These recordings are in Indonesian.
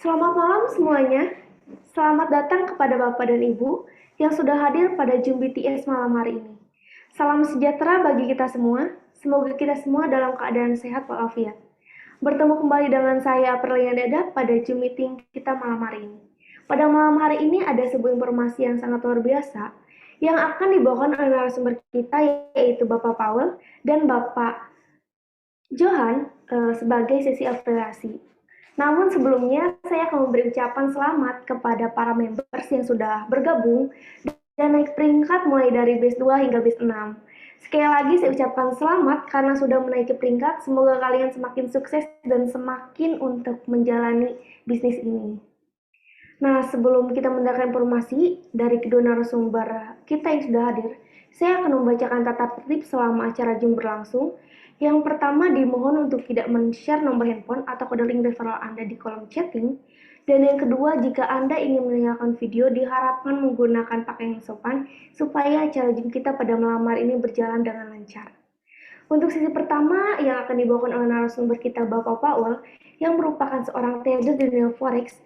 Selamat malam semuanya. Selamat datang kepada Bapak dan Ibu yang sudah hadir pada Zoom BTS malam hari ini. Salam sejahtera bagi kita semua. Semoga kita semua dalam keadaan sehat walafiat. Bertemu kembali dengan saya Perlian Dada pada Zoom meeting kita malam hari ini. Pada malam hari ini ada sebuah informasi yang sangat luar biasa yang akan dibawakan oleh narasumber kita, yaitu Bapak Paul dan Bapak Johan sebagai sesi afiliasi. Namun sebelumnya saya akan memberi ucapan selamat kepada para members yang sudah bergabung dan naik peringkat mulai dari base 2 hingga base 6. Sekali lagi saya ucapkan selamat karena sudah menaiki peringkat. Semoga kalian semakin sukses dan semakin untuk menjalani bisnis ini. Nah, sebelum kita mendengarkan informasi dari kedua narasumber kita yang sudah hadir, saya akan membacakan tata tertib selama acara Zoom berlangsung. Yang pertama, dimohon untuk tidak men-share nomor handphone atau kode link referral Anda di kolom chatting. Dan yang kedua, jika Anda ingin meninggalkan video, diharapkan menggunakan pakaian yang sopan supaya acara Zoom kita pada malam hari ini berjalan dengan lancar. Untuk sesi pertama yang akan dibawakan oleh narasumber kita Bapak Paul, yang merupakan seorang trader di dunia forex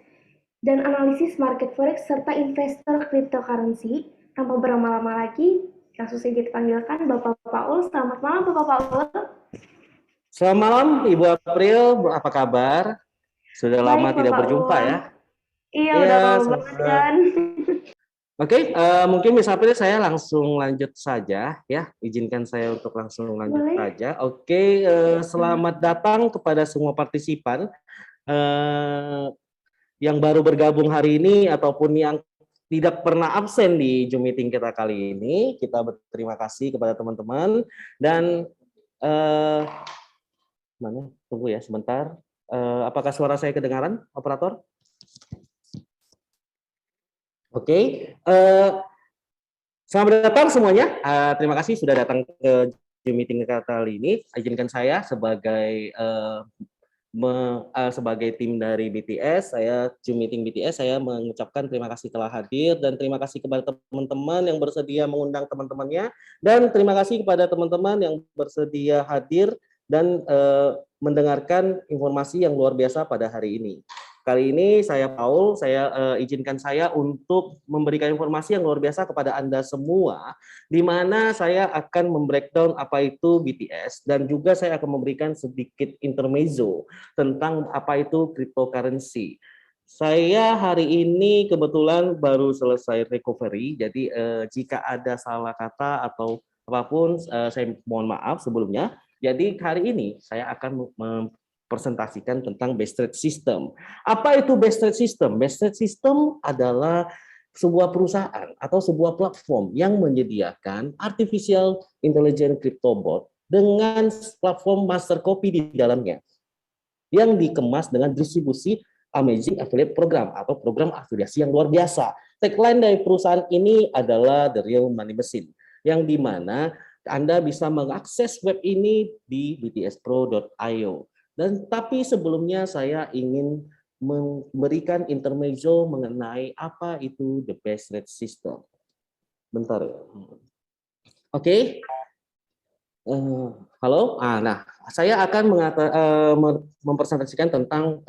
dan analisis market forex serta investor cryptocurrency. Tanpa berlama-lama lagi, langsung saja kita panggilkan Bapak Paul. Selamat malam Bapak Paul. Selamat malam Ibu April, apa kabar? Sudah lama Baik, tidak Bapak berjumpa Paul. ya. Iya, udah lama banget kan. Oke, mungkin Miss April saya langsung lanjut saja ya. Izinkan saya untuk langsung lanjut Boleh. saja. Oke, selamat datang kepada semua partisipan yang baru bergabung hari ini ataupun yang tidak pernah absen di Zoom meeting kita kali ini. Kita berterima kasih kepada teman-teman dan mana? Tunggu ya sebentar. Apakah suara saya kedengaran, operator? Oke. Selamat datang semuanya. Terima kasih sudah datang ke Zoom meeting kali ini. Izinkan saya sebagai sebagai tim dari BTS, saya Zoom meeting BTS, saya mengucapkan terima kasih telah hadir dan terima kasih kepada teman-teman yang bersedia mengundang teman-temannya dan terima kasih kepada teman-teman yang bersedia hadir dan mendengarkan informasi yang luar biasa pada hari ini. Kali ini saya Paul, saya izinkan saya untuk memberikan informasi yang luar biasa kepada Anda semua, di mana saya akan membreakdown apa itu BTS dan juga saya akan memberikan sedikit intermezzo tentang apa itu cryptocurrency. Saya hari ini kebetulan baru selesai recovery, jadi jika ada salah kata atau apapun saya mohon maaf sebelumnya. Jadi hari ini saya akan mempresentasikan tentang base trade system. Apa itu base trade system? Base trade system adalah sebuah perusahaan atau sebuah platform yang menyediakan artificial intelligence crypto bot dengan platform master copy di dalamnya yang dikemas dengan distribusi Amazing Affiliate Program atau program afiliasi yang luar biasa. Tagline dari perusahaan ini adalah The Real Money Machine, yang dimana Anda bisa mengakses web ini di btspro.io. Dan tapi sebelumnya saya ingin memberikan intermezzo mengenai apa itu the base rate system. Bentar ya. Oke. Halo. Nah, saya akan mempresentasikan tentang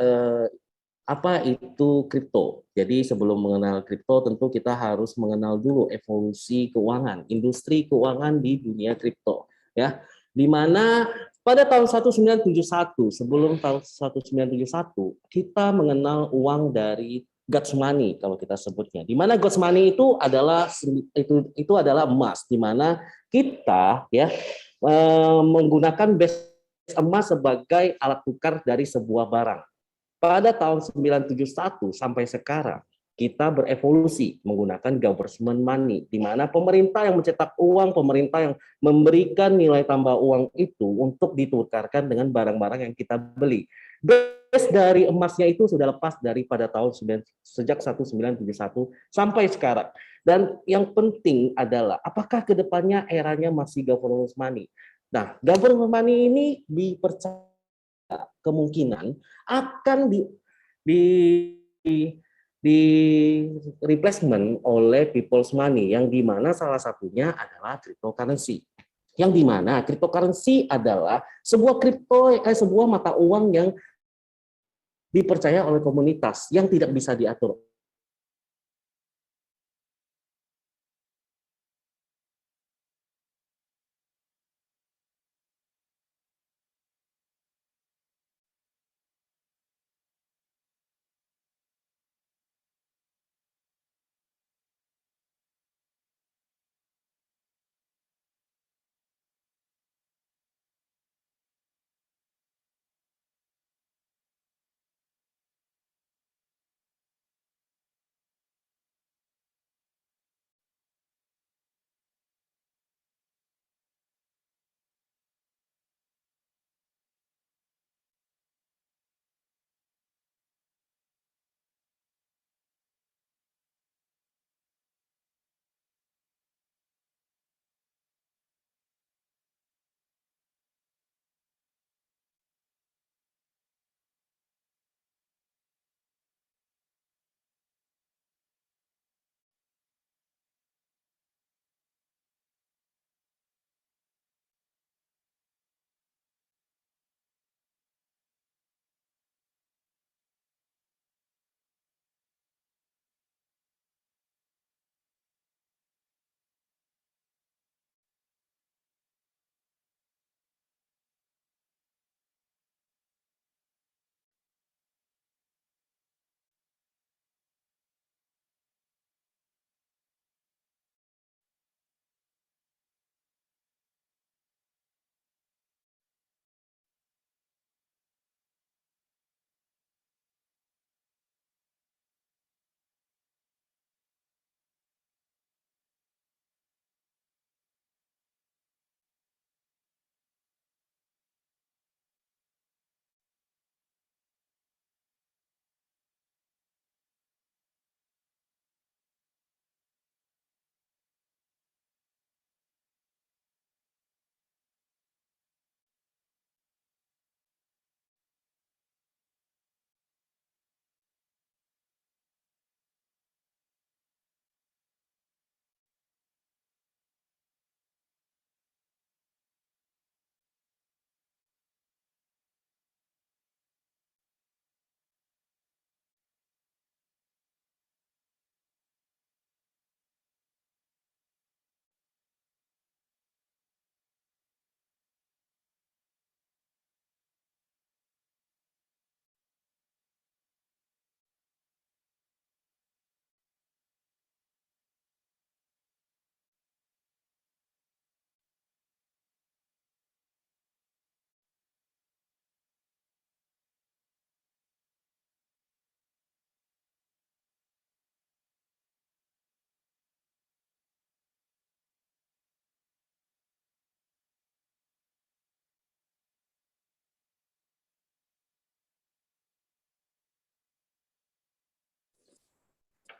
apa itu kripto. Jadi sebelum mengenal kripto tentu kita harus mengenal dulu evolusi keuangan, industri keuangan di dunia kripto ya. Di mana pada tahun 1971, sebelum tahun 1971 kita mengenal uang dari God's money kalau kita sebutnya. Di mana God's money itu adalah emas, di mana kita ya menggunakan base emas sebagai alat tukar dari sebuah barang. Pada tahun 1971 sampai sekarang, kita berevolusi menggunakan government money, di mana pemerintah yang mencetak uang, pemerintah yang memberikan nilai tambah uang itu untuk ditukarkan dengan barang-barang yang kita beli. Base dari emasnya itu sudah lepas daripada sejak 1971 sampai sekarang. Dan yang penting adalah apakah kedepannya eranya masih government money. Nah, government money ini dipercaya kemungkinan akan di replacement oleh people's money, yang dimana salah satunya adalah cryptocurrency, yang dimana cryptocurrency adalah sebuah mata uang yang dipercaya oleh komunitas yang tidak bisa diatur.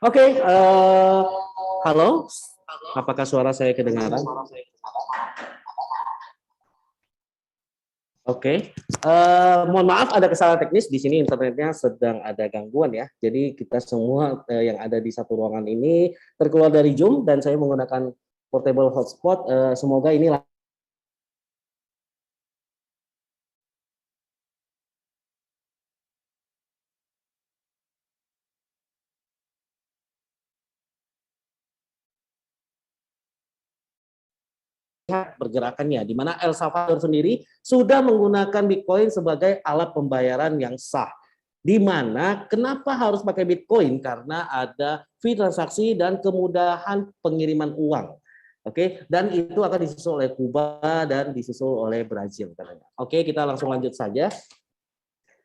Oke, halo, apakah suara saya kedengaran? Oke, mohon maaf ada kesalahan teknis di sini, internetnya sedang ada gangguan ya. Jadi kita semua yang ada di satu ruangan ini terkeluar dari Zoom dan saya menggunakan portable hotspot. Semoga ini pergerakannya, di mana El Salvador sendiri sudah menggunakan Bitcoin sebagai alat pembayaran yang sah. Di mana kenapa harus pakai Bitcoin? Karena ada fee transaksi dan kemudahan pengiriman uang. Oke, dan itu akan disusul oleh Kuba dan disusul oleh Brazil. Oke, kita langsung lanjut saja.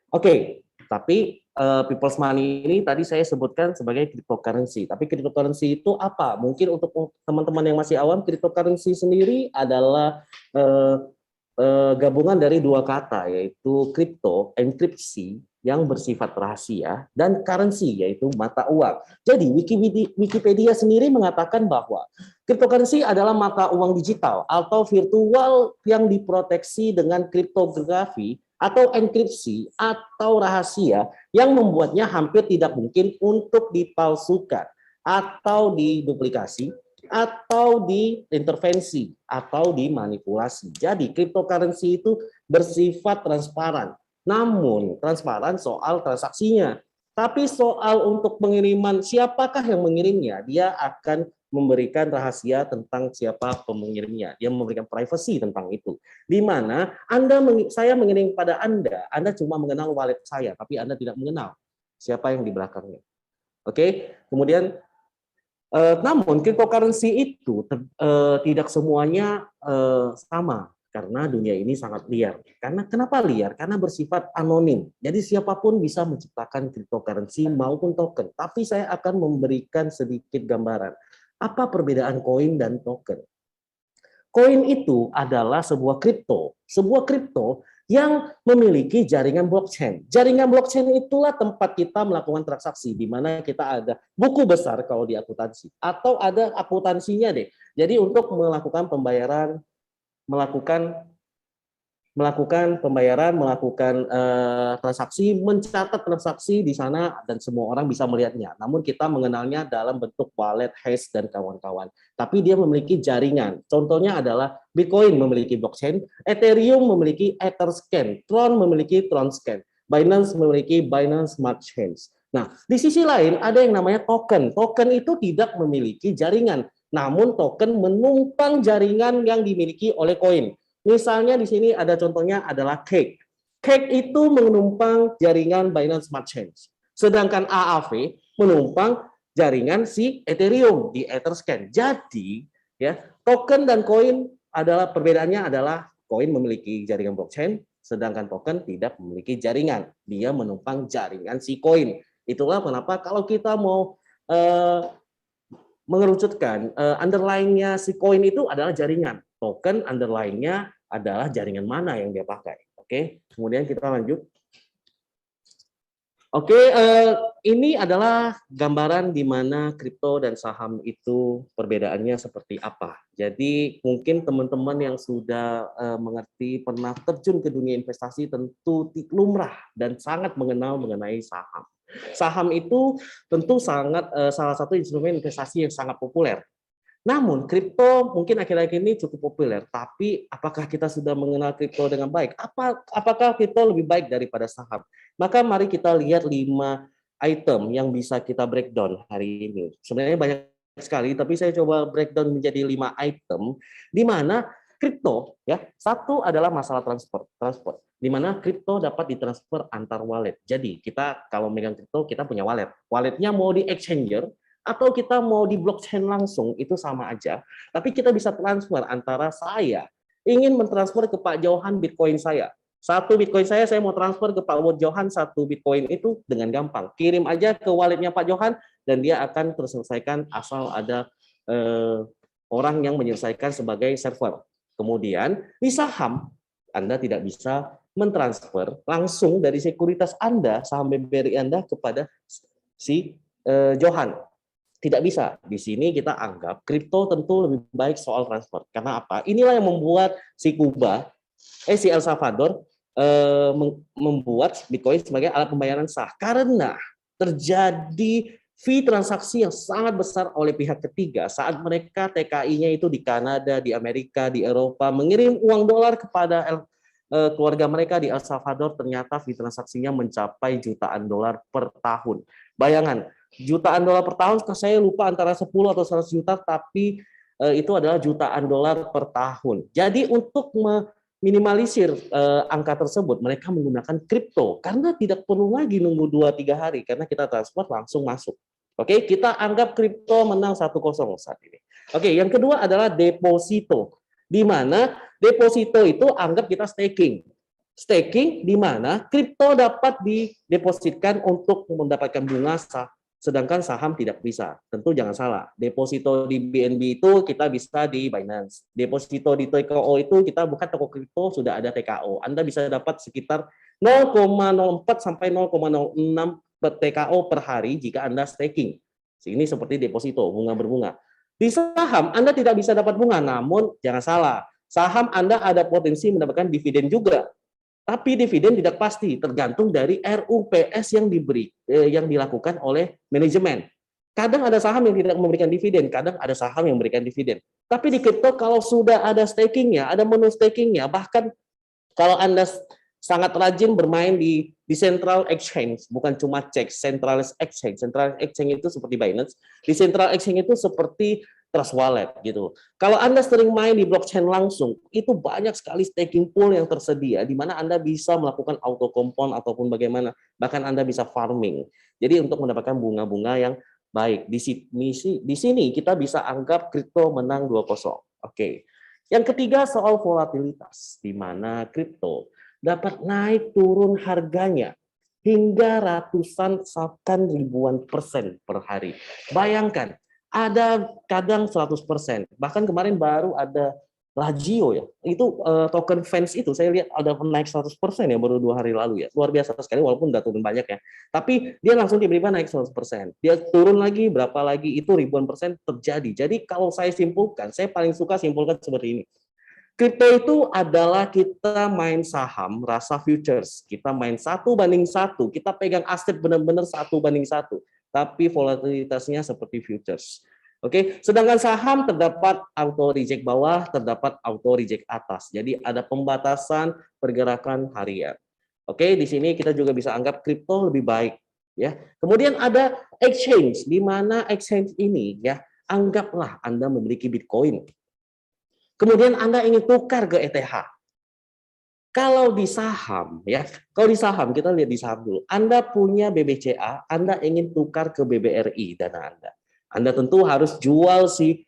Oke, tapi people's money ini tadi saya sebutkan sebagai cryptocurrency. Tapi cryptocurrency itu apa? Mungkin untuk teman-teman yang masih awam, cryptocurrency sendiri adalah gabungan dari dua kata, yaitu crypto, enkripsi, yang bersifat rahasia, dan currency, yaitu mata uang. Jadi Wikipedia sendiri mengatakan bahwa cryptocurrency adalah mata uang digital atau virtual yang diproteksi dengan kriptografi atau enkripsi atau rahasia yang membuatnya hampir tidak mungkin untuk dipalsukan atau diduplikasi atau diintervensi atau dimanipulasi. Jadi cryptocurrency itu bersifat transparan namun transparan soal transaksinya. Tapi soal untuk pengiriman, siapakah yang mengirimnya, dia akan memberikan rahasia tentang siapa pengirimnya. Dia memberikan privacy tentang itu. Di mana saya mengirim kepada Anda cuma mengenal wallet saya, tapi Anda tidak mengenal siapa yang di belakangnya. Oke, kemudian namun cryptocurrency itu tidak semuanya sama karena dunia ini sangat liar. Karena kenapa liar? Karena bersifat anonim. Jadi siapapun bisa menciptakan cryptocurrency maupun token. Tapi saya akan memberikan sedikit gambaran. Apa perbedaan koin dan token? Koin itu adalah sebuah kripto. Sebuah kripto yang memiliki jaringan blockchain. Jaringan blockchain itulah tempat kita melakukan transaksi, di mana kita ada buku besar kalau di akuntansi, atau ada akuntansinya deh. Jadi untuk melakukan pembayaran, melakukan pembayaran, melakukan transaksi, mencatat transaksi di sana dan semua orang bisa melihatnya. Namun kita mengenalnya dalam bentuk wallet, hash dan kawan-kawan. Tapi dia memiliki jaringan. Contohnya adalah Bitcoin memiliki blockchain, Ethereum memiliki Etherscan, Tron memiliki Tronscan, Binance memiliki Binance Smart Chains. Nah, di sisi lain ada yang namanya token. Token itu tidak memiliki jaringan, namun token menumpang jaringan yang dimiliki oleh koin. Misalnya di sini ada contohnya adalah Cake. Cake itu menumpang jaringan Binance Smart Chains. Sedangkan AAV menumpang jaringan si Ethereum di Etherscan. Jadi, ya, token dan koin adalah perbedaannya adalah koin memiliki jaringan blockchain, sedangkan token tidak memiliki jaringan. Dia menumpang jaringan si koin. Itulah kenapa kalau kita mau mengerucutkan underlying-nya si koin itu adalah jaringan. Token underlying-nya adalah jaringan mana yang dia pakai. Oke, kemudian kita lanjut. Oke, ini adalah gambaran di mana kripto dan saham itu perbedaannya seperti apa. Jadi mungkin teman-teman yang sudah mengerti, pernah terjun ke dunia investasi tentu lumrah dan sangat mengenal mengenai saham. Saham itu tentu sangat salah satu instrumen investasi yang sangat populer. Namun kripto mungkin akhir-akhir ini cukup populer, tapi apakah kita sudah mengenal kripto dengan baik? Apakah kripto lebih baik daripada saham? Maka mari kita lihat 5 item yang bisa kita breakdown hari ini. Sebenarnya banyak sekali, tapi saya coba breakdown menjadi 5 item di mana kripto, ya, satu adalah masalah transfer, di mana kripto dapat ditransfer antar wallet. Jadi kita kalau megang kripto kita punya wallet. Walletnya mau di exchanger atau kita mau di blockchain langsung, itu sama aja. Tapi kita bisa transfer antara saya ingin mentransfer ke Pak Johan Bitcoin saya. Satu Bitcoin saya mau transfer ke Pak Johan satu Bitcoin itu dengan gampang. Kirim aja ke walletnya Pak Johan dan dia akan terselesaikan asal ada orang yang menyelesaikan sebagai server. Kemudian di saham, Anda tidak bisa mentransfer langsung dari sekuritas Anda, saham BBRI Anda kepada si Johan. Tidak bisa. Di sini kita anggap kripto tentu lebih baik soal transfer. Karena apa? Inilah yang membuat si El Salvador membuat Bitcoin sebagai alat pembayaran sah. Karena terjadi fee transaksi yang sangat besar oleh pihak ketiga saat mereka TKI-nya itu di Kanada, di Amerika, di Eropa, mengirim uang dolar kepada keluarga mereka di El Salvador, ternyata fee transaksinya mencapai jutaan dolar per tahun. Bayangan, jutaan dolar per tahun, saya lupa antara 10 atau 100 juta, tapi itu adalah jutaan dolar per tahun. Jadi untuk meminimalisir angka tersebut, mereka menggunakan kripto, karena tidak perlu lagi nunggu 2-3 hari, karena kita transfer langsung masuk. Oke, kita anggap kripto menang 1-0 saat ini. Oke, yang kedua adalah deposito, di mana deposito itu anggap kita staking. Staking di mana kripto dapat didepositkan untuk mendapatkan bunga, sedangkan saham tidak bisa. Tentu jangan salah. Deposito di BNB itu kita bisa di Binance. Deposito di TKO itu kita bukan toko kripto, sudah ada TKO. Anda bisa dapat sekitar 0,04 sampai 0,06 TKO per hari jika Anda staking. Ini seperti deposito, bunga berbunga. Di saham Anda tidak bisa dapat bunga, namun jangan salah. Saham Anda ada potensi mendapatkan dividen juga. Tapi dividen tidak pasti, tergantung dari RUPS yang dilakukan oleh manajemen. Kadang ada saham yang tidak memberikan dividen, kadang ada saham yang memberikan dividen. Tapi di kripto kalau sudah ada stakingnya, ada menu stakingnya, bahkan kalau Anda sangat rajin bermain di central exchange, bukan cuma cek centralized exchange. Central exchange itu seperti Binance, di central exchange itu seperti Trust Wallet gitu. Kalau Anda sering main di blockchain langsung, itu banyak sekali staking pool yang tersedia di mana Anda bisa melakukan auto compound ataupun bagaimana, bahkan Anda bisa farming. Jadi untuk mendapatkan bunga-bunga yang baik. Di sini kita bisa anggap kripto menang 2-0. Oke. Yang ketiga soal volatilitas, di mana kripto dapat naik turun harganya hingga ratusan bahkan ribuan persen per hari. Bayangkan, ada kadang 100%. Bahkan kemarin baru ada Lagio ya, itu token fans itu saya lihat ada naik 100% ya baru 2 hari lalu ya. Luar biasa sekali walaupun udah turun banyak ya. Tapi dia langsung tiba-tiba naik 100%. Dia turun lagi berapa lagi itu ribuan persen terjadi. Jadi kalau saya simpulkan, saya paling suka simpulkan seperti ini. Kripto itu adalah kita main saham rasa futures. Kita main 1:1. Kita pegang aset benar-benar 1:1. Tapi volatilitasnya seperti futures. Oke, sedangkan saham terdapat auto reject bawah, terdapat auto reject atas. Jadi ada pembatasan pergerakan harian. Oke, di sini kita juga bisa anggap kripto lebih baik ya. Kemudian ada exchange, di mana exchange ini ya, anggaplah Anda memiliki Bitcoin. Kemudian Anda ingin tukar ke ETH. Kalau di saham ya, kalau di saham kita lihat di saham dulu. Anda punya BBCA, Anda ingin tukar ke BBRI dana Anda. Anda tentu harus jual si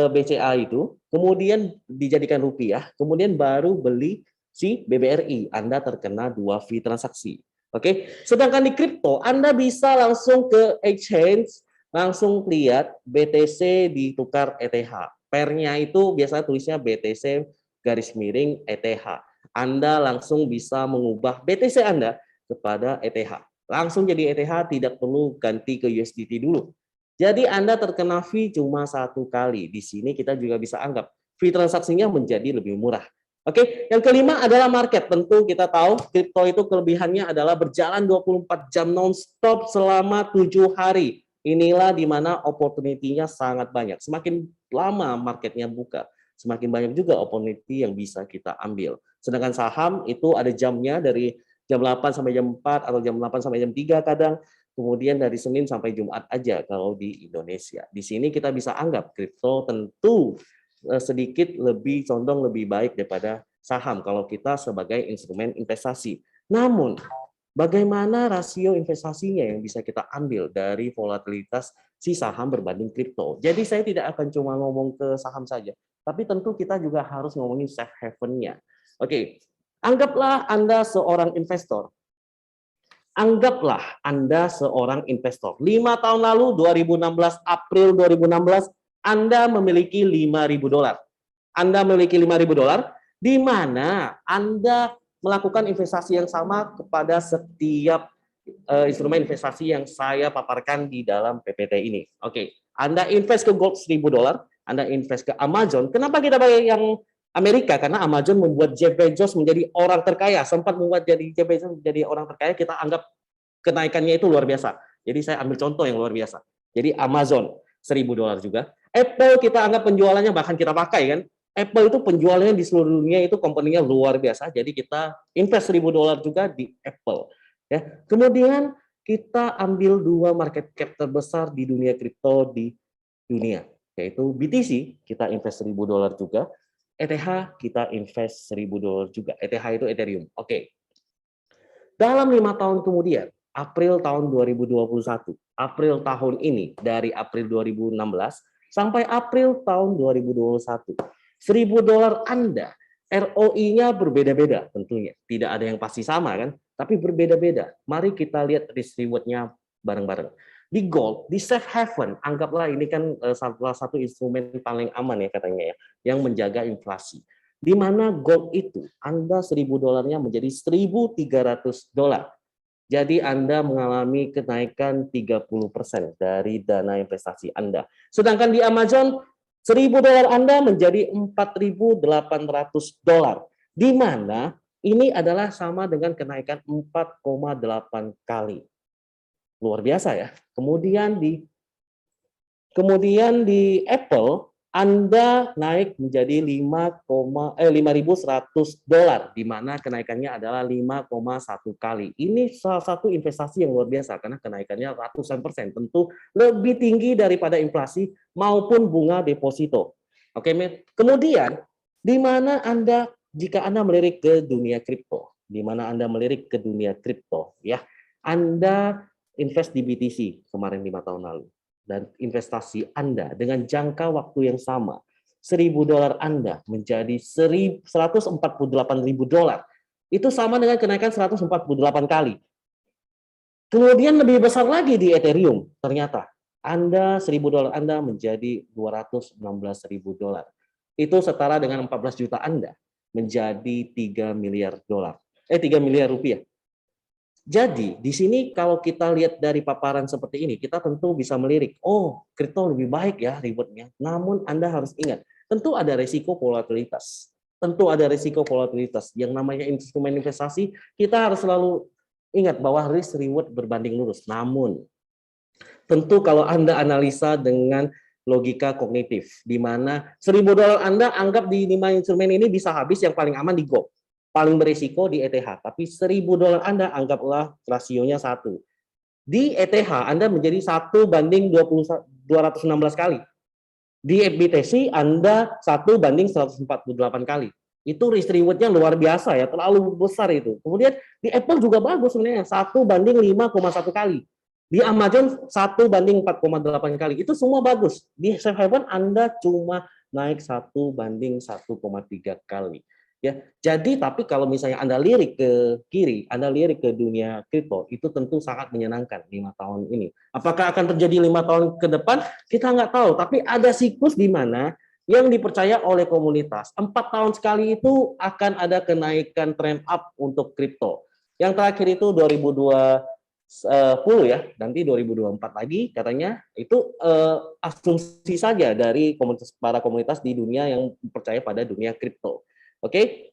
BCA itu, kemudian dijadikan rupiah, kemudian baru beli si BBRI. Anda terkena 2 fee transaksi. Oke. Sedangkan di kripto Anda bisa langsung ke exchange, langsung lihat BTC ditukar ETH. Pairnya itu biasanya tulisnya BTC garis miring ETH. Anda langsung bisa mengubah BTC Anda kepada ETH. Langsung jadi ETH, tidak perlu ganti ke USDT dulu. Jadi Anda terkena fee cuma 1 kali. Di sini kita juga bisa anggap fee transaksinya menjadi lebih murah. Oke, yang kelima adalah market. Tentu kita tahu kripto itu kelebihannya adalah berjalan 24 jam non-stop selama 7 hari. Inilah di mana opportunity-nya sangat banyak. Semakin lama marketnya buka, semakin banyak juga opportunity yang bisa kita ambil. Sedangkan saham itu ada jamnya dari jam 8 sampai jam 4 atau jam 8 sampai jam 3 kadang. Kemudian dari Senin sampai Jumat aja kalau di Indonesia. Di sini kita bisa anggap kripto tentu sedikit lebih condong lebih baik daripada saham kalau kita sebagai instrumen investasi. Namun, bagaimana rasio investasinya yang bisa kita ambil dari volatilitas si saham berbanding kripto? Jadi saya tidak akan cuma ngomong ke saham saja, tapi tentu kita juga harus ngomongin safe haven-nya. Oke, anggaplah Anda seorang investor. Anggaplah Anda seorang investor. 5 tahun lalu, 2016, April 2016, Anda memiliki $5.000. Anda memiliki $5.000, di mana Anda melakukan investasi yang sama kepada setiap instrumen investasi yang saya paparkan di dalam PPT ini. Oke, Anda invest ke gold $1.000, Anda invest ke Amazon. Kenapa kita pakai yang Amerika? Karena Amazon membuat Jeff Bezos menjadi orang terkaya, sempat membuat Jeff Bezos menjadi orang terkaya, kita anggap kenaikannya itu luar biasa. Jadi saya ambil contoh yang luar biasa. Jadi Amazon $1.000 juga. Apple kita anggap penjualannya bahkan kita pakai kan. Apple itu penjualannya di seluruh dunia itu company-nya luar biasa. Jadi kita invest $1.000 juga di Apple. Ya. Kemudian kita ambil 2 market cap terbesar di dunia kripto di dunia, yaitu BTC kita invest $1.000 juga. ETH kita invest $1.000 juga. ETH itu Ethereum. Oke. Dalam 5 tahun kemudian, April tahun 2021, April tahun ini, dari April 2016 sampai April tahun 2021, $1.000 Anda, ROI-nya berbeda-beda tentunya. Tidak ada yang pasti sama kan, tapi berbeda-beda. Mari kita lihat risk reward-nya bareng-bareng. Di gold, di safe haven, anggaplah ini kan salah satu instrumen paling aman ya katanya ya, yang menjaga inflasi. Di mana gold itu Anda $1.000-nya menjadi $1.300. Jadi Anda mengalami kenaikan 30% dari dana investasi Anda. Sedangkan di Amazon $1.000 Anda menjadi $4.800. Di mana ini adalah sama dengan kenaikan 4,8 kali. Luar biasa ya. Kemudian di Apple Anda naik menjadi 5.100 dolar, di mana kenaikannya adalah 5,1 kali. Ini salah satu investasi yang luar biasa karena kenaikannya ratusan persen, tentu lebih tinggi daripada inflasi maupun bunga deposito. Oke, kemudian di mana Anda jika Anda melirik ke dunia kripto, di mana Anda melirik ke dunia kripto, ya, Anda invest di BTC kemarin 5 tahun lalu. Dan investasi Anda dengan jangka waktu yang sama, $1.000 Anda menjadi $148.000. Itu sama dengan kenaikan 148 kali. Kemudian lebih besar lagi di Ethereum, ternyata $1.000 Anda menjadi $216.000. Itu setara dengan 14 juta Anda menjadi 3 miliar dolar. 3 miliar rupiah. Jadi, di sini kalau kita lihat dari paparan seperti ini, kita tentu bisa melirik, oh, kripto lebih baik ya rewardnya. Namun Anda harus ingat, tentu ada risiko volatilitas. Tentu ada risiko volatilitas. Yang namanya instrumen investasi, kita harus selalu ingat bahwa risk reward berbanding lurus. Namun, tentu kalau Anda analisa dengan logika kognitif, di mana $1.000 Anda anggap di 5 instrumen ini bisa habis, yang paling aman di Go. Paling berisiko di ETH, tapi $1.000 Anda anggaplah rasionya 1. Di ETH Anda menjadi 1/216 kali. Di BTC Anda 1/148 kali. Itu risk reward-nya luar biasa ya, terlalu besar itu. Kemudian di Apple juga bagus sebenarnya, 1/5,1 kali. Di Amazon 1/4,8 kali. Itu semua bagus. Di Safe Haven Anda cuma naik 1/1,3 kali. Ya, jadi tapi kalau misalnya Anda lirik ke kiri, Anda lirik ke dunia kripto, itu tentu sangat menyenangkan 5 tahun ini. Apakah akan terjadi 5 tahun ke depan? Kita nggak tahu, tapi ada siklus di mana yang dipercaya oleh komunitas. 4 tahun sekali itu akan ada kenaikan trend up untuk kripto. Yang terakhir itu 2020 ya, nanti 2024 lagi katanya, itu asumsi saja dari para komunitas di dunia yang percaya pada dunia kripto. Oke.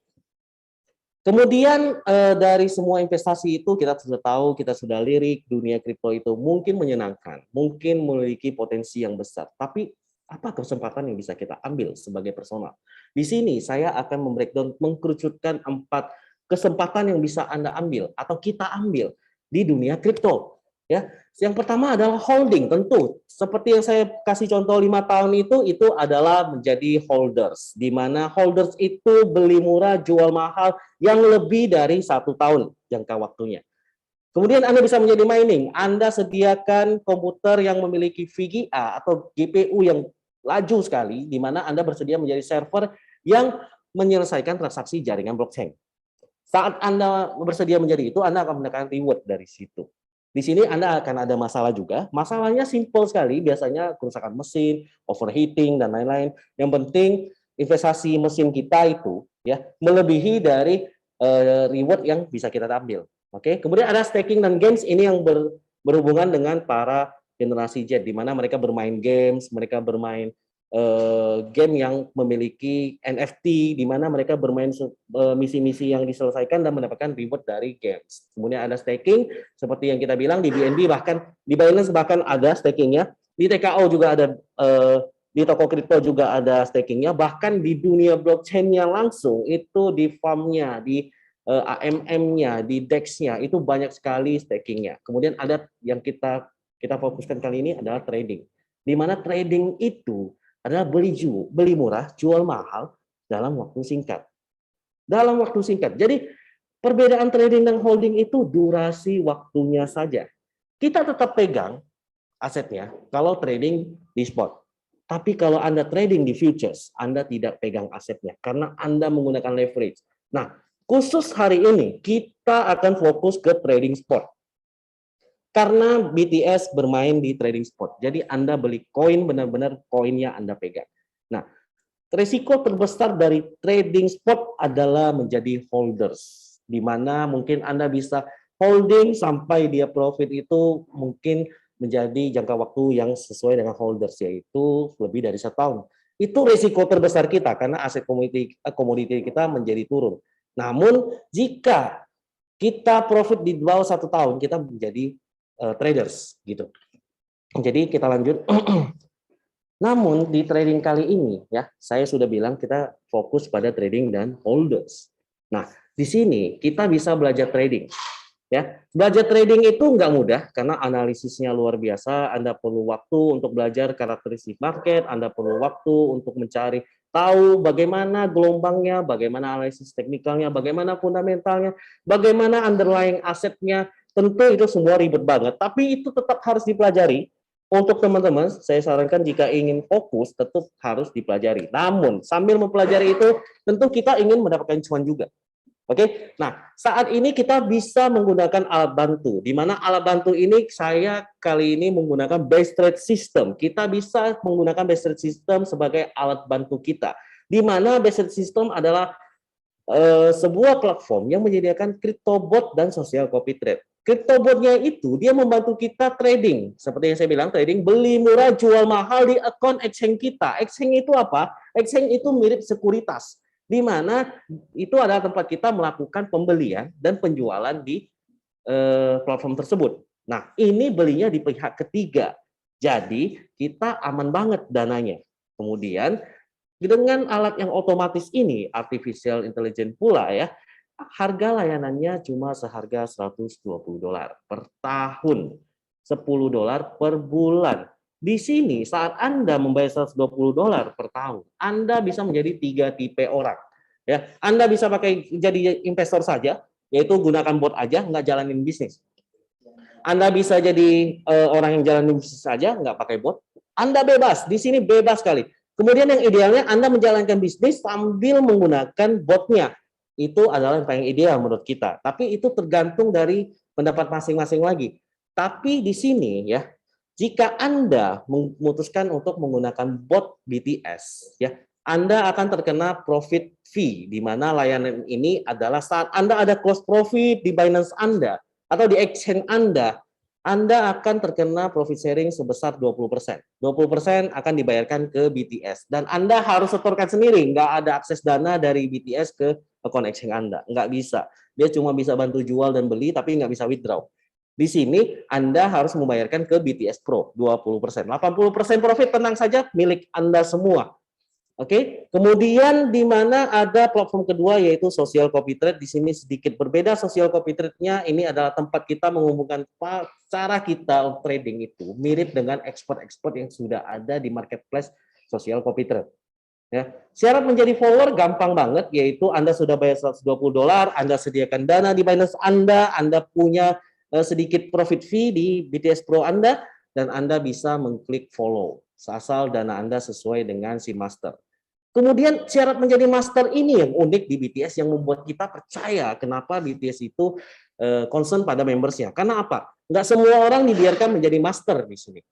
Kemudian dari semua investasi itu kita sudah tahu, kita sudah lirik dunia kripto itu mungkin menyenangkan, mungkin memiliki potensi yang besar. Tapi apa kesempatan yang bisa kita ambil sebagai personal? Di sini saya akan membreakdown, mengkerucutkan 4 kesempatan yang bisa Anda ambil atau kita ambil di dunia kripto. Ya, yang pertama adalah holding, tentu seperti yang saya kasih contoh 5 tahun itu adalah menjadi holders, di mana holders itu beli murah jual mahal yang lebih dari 1 tahun jangka waktunya. Kemudian Anda bisa menjadi mining, Anda sediakan komputer yang memiliki VGA atau GPU yang laju sekali, di mana Anda bersedia menjadi server yang menyelesaikan transaksi jaringan blockchain. Saat Anda bersedia menjadi itu, Anda akan mendapatkan reward dari situ. Di sini Anda akan ada masalah juga. Masalahnya simple sekali, biasanya kerusakan mesin, overheating, dan lain-lain. Yang penting investasi mesin kita itu ya melebihi dari reward yang bisa kita ambil. Oke. Kemudian ada staking dan games, ini yang berhubungan dengan para generasi Z, di mana mereka bermain games, mereka bermain game yang memiliki NFT, di mana mereka bermain misi-misi yang diselesaikan dan mendapatkan reward dari games. Kemudian ada staking, seperti yang kita bilang di BNB, bahkan di Binance bahkan ada stakingnya, di TKO juga ada, di toko kripto juga ada stakingnya, bahkan di dunia blockchain-nya langsung, itu di farm-nya, di AMM-nya, di DEX-nya, itu banyak sekali stakingnya. Kemudian ada yang kita fokuskan kali ini adalah trading, di mana trading itu adalah beli murah, jual mahal dalam waktu singkat. Dalam waktu singkat. Jadi perbedaan trading dan holding itu durasi waktunya saja. Kita tetap pegang asetnya kalau trading di spot. Tapi kalau Anda trading di futures, Anda tidak pegang asetnya karena Anda menggunakan leverage. Nah, khusus hari ini kita akan fokus ke trading spot. Karena BTS bermain di trading spot. Jadi Anda beli koin, benar-benar koinnya Anda pegang. Nah, risiko terbesar dari trading spot adalah menjadi holders. Di mana mungkin Anda bisa holding sampai dia profit itu mungkin menjadi jangka waktu yang sesuai dengan holders, yaitu lebih dari 1 tahun. Itu risiko terbesar kita karena aset komoditi kita menjadi turun. Namun jika kita profit di bawah 1 tahun, kita menjadi traders gitu. Jadi kita lanjut. Namun di trading kali ini ya, saya sudah bilang kita fokus pada trading dan holders. Nah, di sini kita bisa belajar trading. Ya, belajar trading itu nggak mudah karena analisisnya luar biasa. Anda perlu waktu untuk belajar karakteristik market, Anda perlu waktu untuk mencari tahu bagaimana gelombangnya, bagaimana analisis teknikalnya, bagaimana fundamentalnya, bagaimana underlying asetnya. Tentu itu semua ribet banget, tapi itu tetap harus dipelajari. Untuk teman-teman, saya sarankan jika ingin fokus, tetap harus dipelajari. Namun, sambil mempelajari itu, tentu kita ingin mendapatkan cuan juga. Oke, nah saat ini kita bisa menggunakan alat bantu, di mana alat bantu ini saya kali ini menggunakan base trade system. Kita bisa menggunakan base trade system sebagai alat bantu kita, di mana base trade system adalah sebuah platform yang menyediakan CryptoBot dan social copy trade. CryptoBot-nya itu dia membantu kita trading, seperti yang saya bilang trading beli murah jual mahal di akun exchange kita. Exchange itu apa? Exchange itu mirip sekuritas, di mana itu adalah tempat kita melakukan pembelian dan penjualan di platform tersebut. Nah, ini belinya di pihak ketiga. Jadi, kita aman banget dananya. Kemudian, dengan alat yang otomatis ini, artificial intelligence pula ya, harga layanannya cuma seharga $120 per tahun, $10 per bulan. Di sini saat Anda membayar $120 per tahun, Anda bisa menjadi 3 tipe orang. Ya, Anda bisa pakai jadi investor saja, yaitu gunakan bot aja, nggak jalanin bisnis. Anda bisa jadi orang yang jalanin bisnis saja, nggak pakai bot. Anda bebas, di sini bebas sekali. Kemudian yang idealnya Anda menjalankan bisnis sambil menggunakan botnya. Itu adalah yang paling ideal menurut kita. Tapi itu tergantung dari pendapat masing-masing lagi. Tapi di sini ya, jika Anda memutuskan untuk menggunakan bot BTS, ya, Anda akan terkena profit fee, di mana layanan ini adalah saat Anda ada close profit di Binance Anda atau di exchange Anda akan terkena profit sharing sebesar 20%. 20% akan dibayarkan ke BTS. Dan Anda harus setorkan sendiri, nggak ada akses dana dari BTS ke akun exchange Anda. Nggak bisa. Dia cuma bisa bantu jual dan beli, tapi nggak bisa withdraw. Di sini Anda harus membayarkan ke BTS Pro 20%. 80% profit tenang saja milik Anda semua. Oke, kemudian di mana ada platform kedua yaitu social copy trade. Di sini sedikit berbeda. Social copy trade-nya ini adalah tempat kita menghubungkan cara kita trading itu mirip dengan expert-expert yang sudah ada di marketplace social copy trade. Ya, syarat menjadi follower gampang banget, yaitu Anda sudah bayar $120, Anda sediakan dana di Binance Anda punya sedikit profit fee di BTS Pro Anda, dan Anda bisa mengklik follow asal dana Anda sesuai dengan si master. Kemudian syarat menjadi master ini yang unik di BTS yang membuat kita percaya kenapa BTS itu concern pada membersnya. Karena apa? Nggak semua orang dibiarkan menjadi master di sini.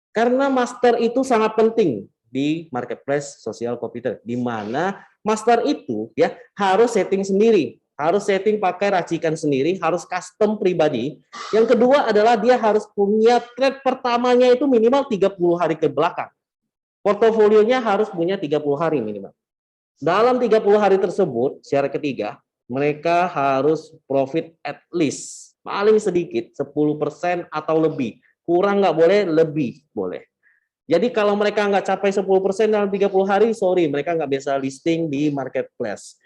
Karena master itu sangat penting di marketplace sosial komputer, di mana master itu ya harus setting sendiri, harus setting pakai racikan sendiri, harus custom pribadi. Yang kedua adalah dia harus punya trade pertamanya itu minimal 30 hari ke belakang. Portofolionya harus punya 30 hari minimal. Dalam 30 hari tersebut, syarat ketiga, mereka harus profit at least, paling sedikit, 10% atau lebih. Kurang nggak boleh, lebih boleh. Jadi kalau mereka nggak capai 10% dalam 30 hari, sorry, mereka nggak bisa listing di marketplace.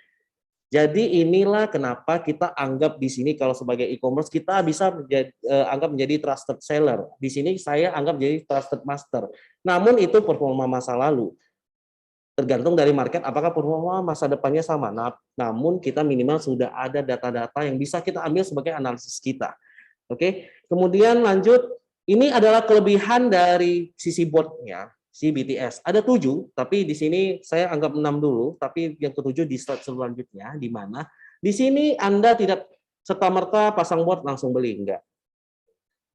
Jadi inilah kenapa kita anggap di sini kalau sebagai e-commerce kita bisa anggap menjadi trusted seller. Di sini saya anggap menjadi trusted master. Namun itu performa masa lalu. Tergantung dari market apakah performa masa depannya sama. Namun kita minimal sudah ada data-data yang bisa kita ambil sebagai analisis kita. Oke. Kemudian lanjut, ini adalah kelebihan dari sisi botnya. Si BTS. Ada 7, tapi di sini saya anggap 6 dulu, tapi yang ke-7 di slide selanjutnya, di mana di sini Anda tidak serta-merta pasang bot langsung beli, enggak.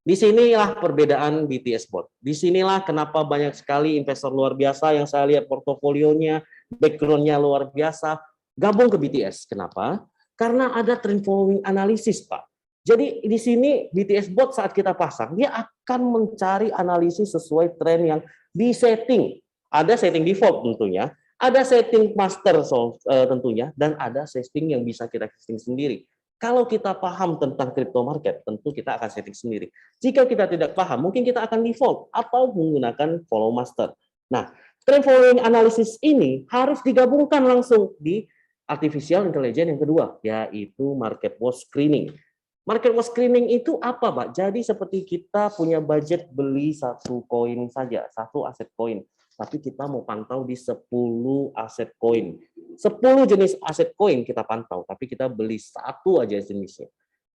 Di sinilah perbedaan BTS bot. Di sinilah kenapa banyak sekali investor luar biasa yang saya lihat portofolionya, background-nya luar biasa, gabung ke BTS. Kenapa? Karena ada trend following analisis, Pak. Jadi di sini BTS bot saat kita pasang, dia akan mencari analisis sesuai tren yang di setting. Ada setting default tentunya, ada setting master tentunya, dan ada setting yang bisa kita setting sendiri. Kalau kita paham tentang crypto market, tentu kita akan setting sendiri. Jika kita tidak paham, mungkin kita akan default atau menggunakan follow master. Nah, trend following analysis ini harus digabungkan langsung di artificial intelligence yang kedua, yaitu market watch screening. Market watch screening itu apa, Pak? Jadi seperti kita punya budget beli satu koin saja, satu aset koin. Tapi kita mau pantau di 10 aset koin. 10 jenis aset koin kita pantau, tapi kita beli satu aja jenisnya.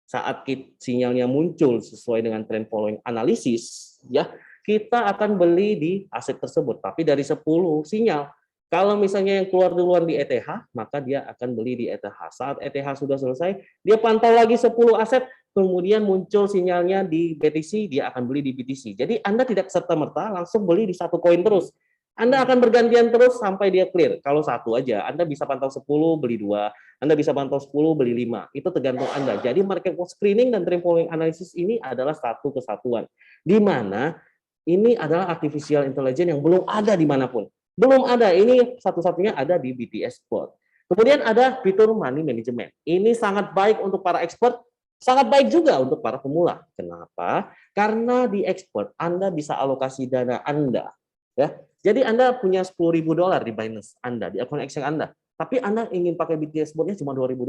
Saat sinyalnya muncul sesuai dengan trend following analysis, ya kita akan beli di aset tersebut. Tapi dari 10 sinyal, kalau misalnya yang keluar duluan di ETH, maka dia akan beli di ETH. Saat ETH sudah selesai, dia pantau lagi 10 aset, kemudian muncul sinyalnya di BTC, dia akan beli di BTC. Jadi Anda tidak serta-merta langsung beli di satu koin terus. Anda akan bergantian terus sampai dia clear. Kalau satu aja, Anda bisa pantau 10, beli 2. Anda bisa pantau 10, beli 5. Itu tergantung Anda. Jadi market watch screening dan trend following analysis ini adalah satu kesatuan. Di mana ini adalah artificial intelligence yang belum ada dimanapun. Belum ada, ini satu-satunya ada di BTS Bot. Kemudian ada fitur money management. Ini sangat baik untuk para expert, sangat baik juga untuk para pemula. Kenapa? Karena di expert Anda bisa alokasi dana Anda. Ya, jadi Anda punya $10.000 di Binance Anda, di akun Exchange Anda. Tapi Anda ingin pakai BTS Bot-nya cuma $2.000.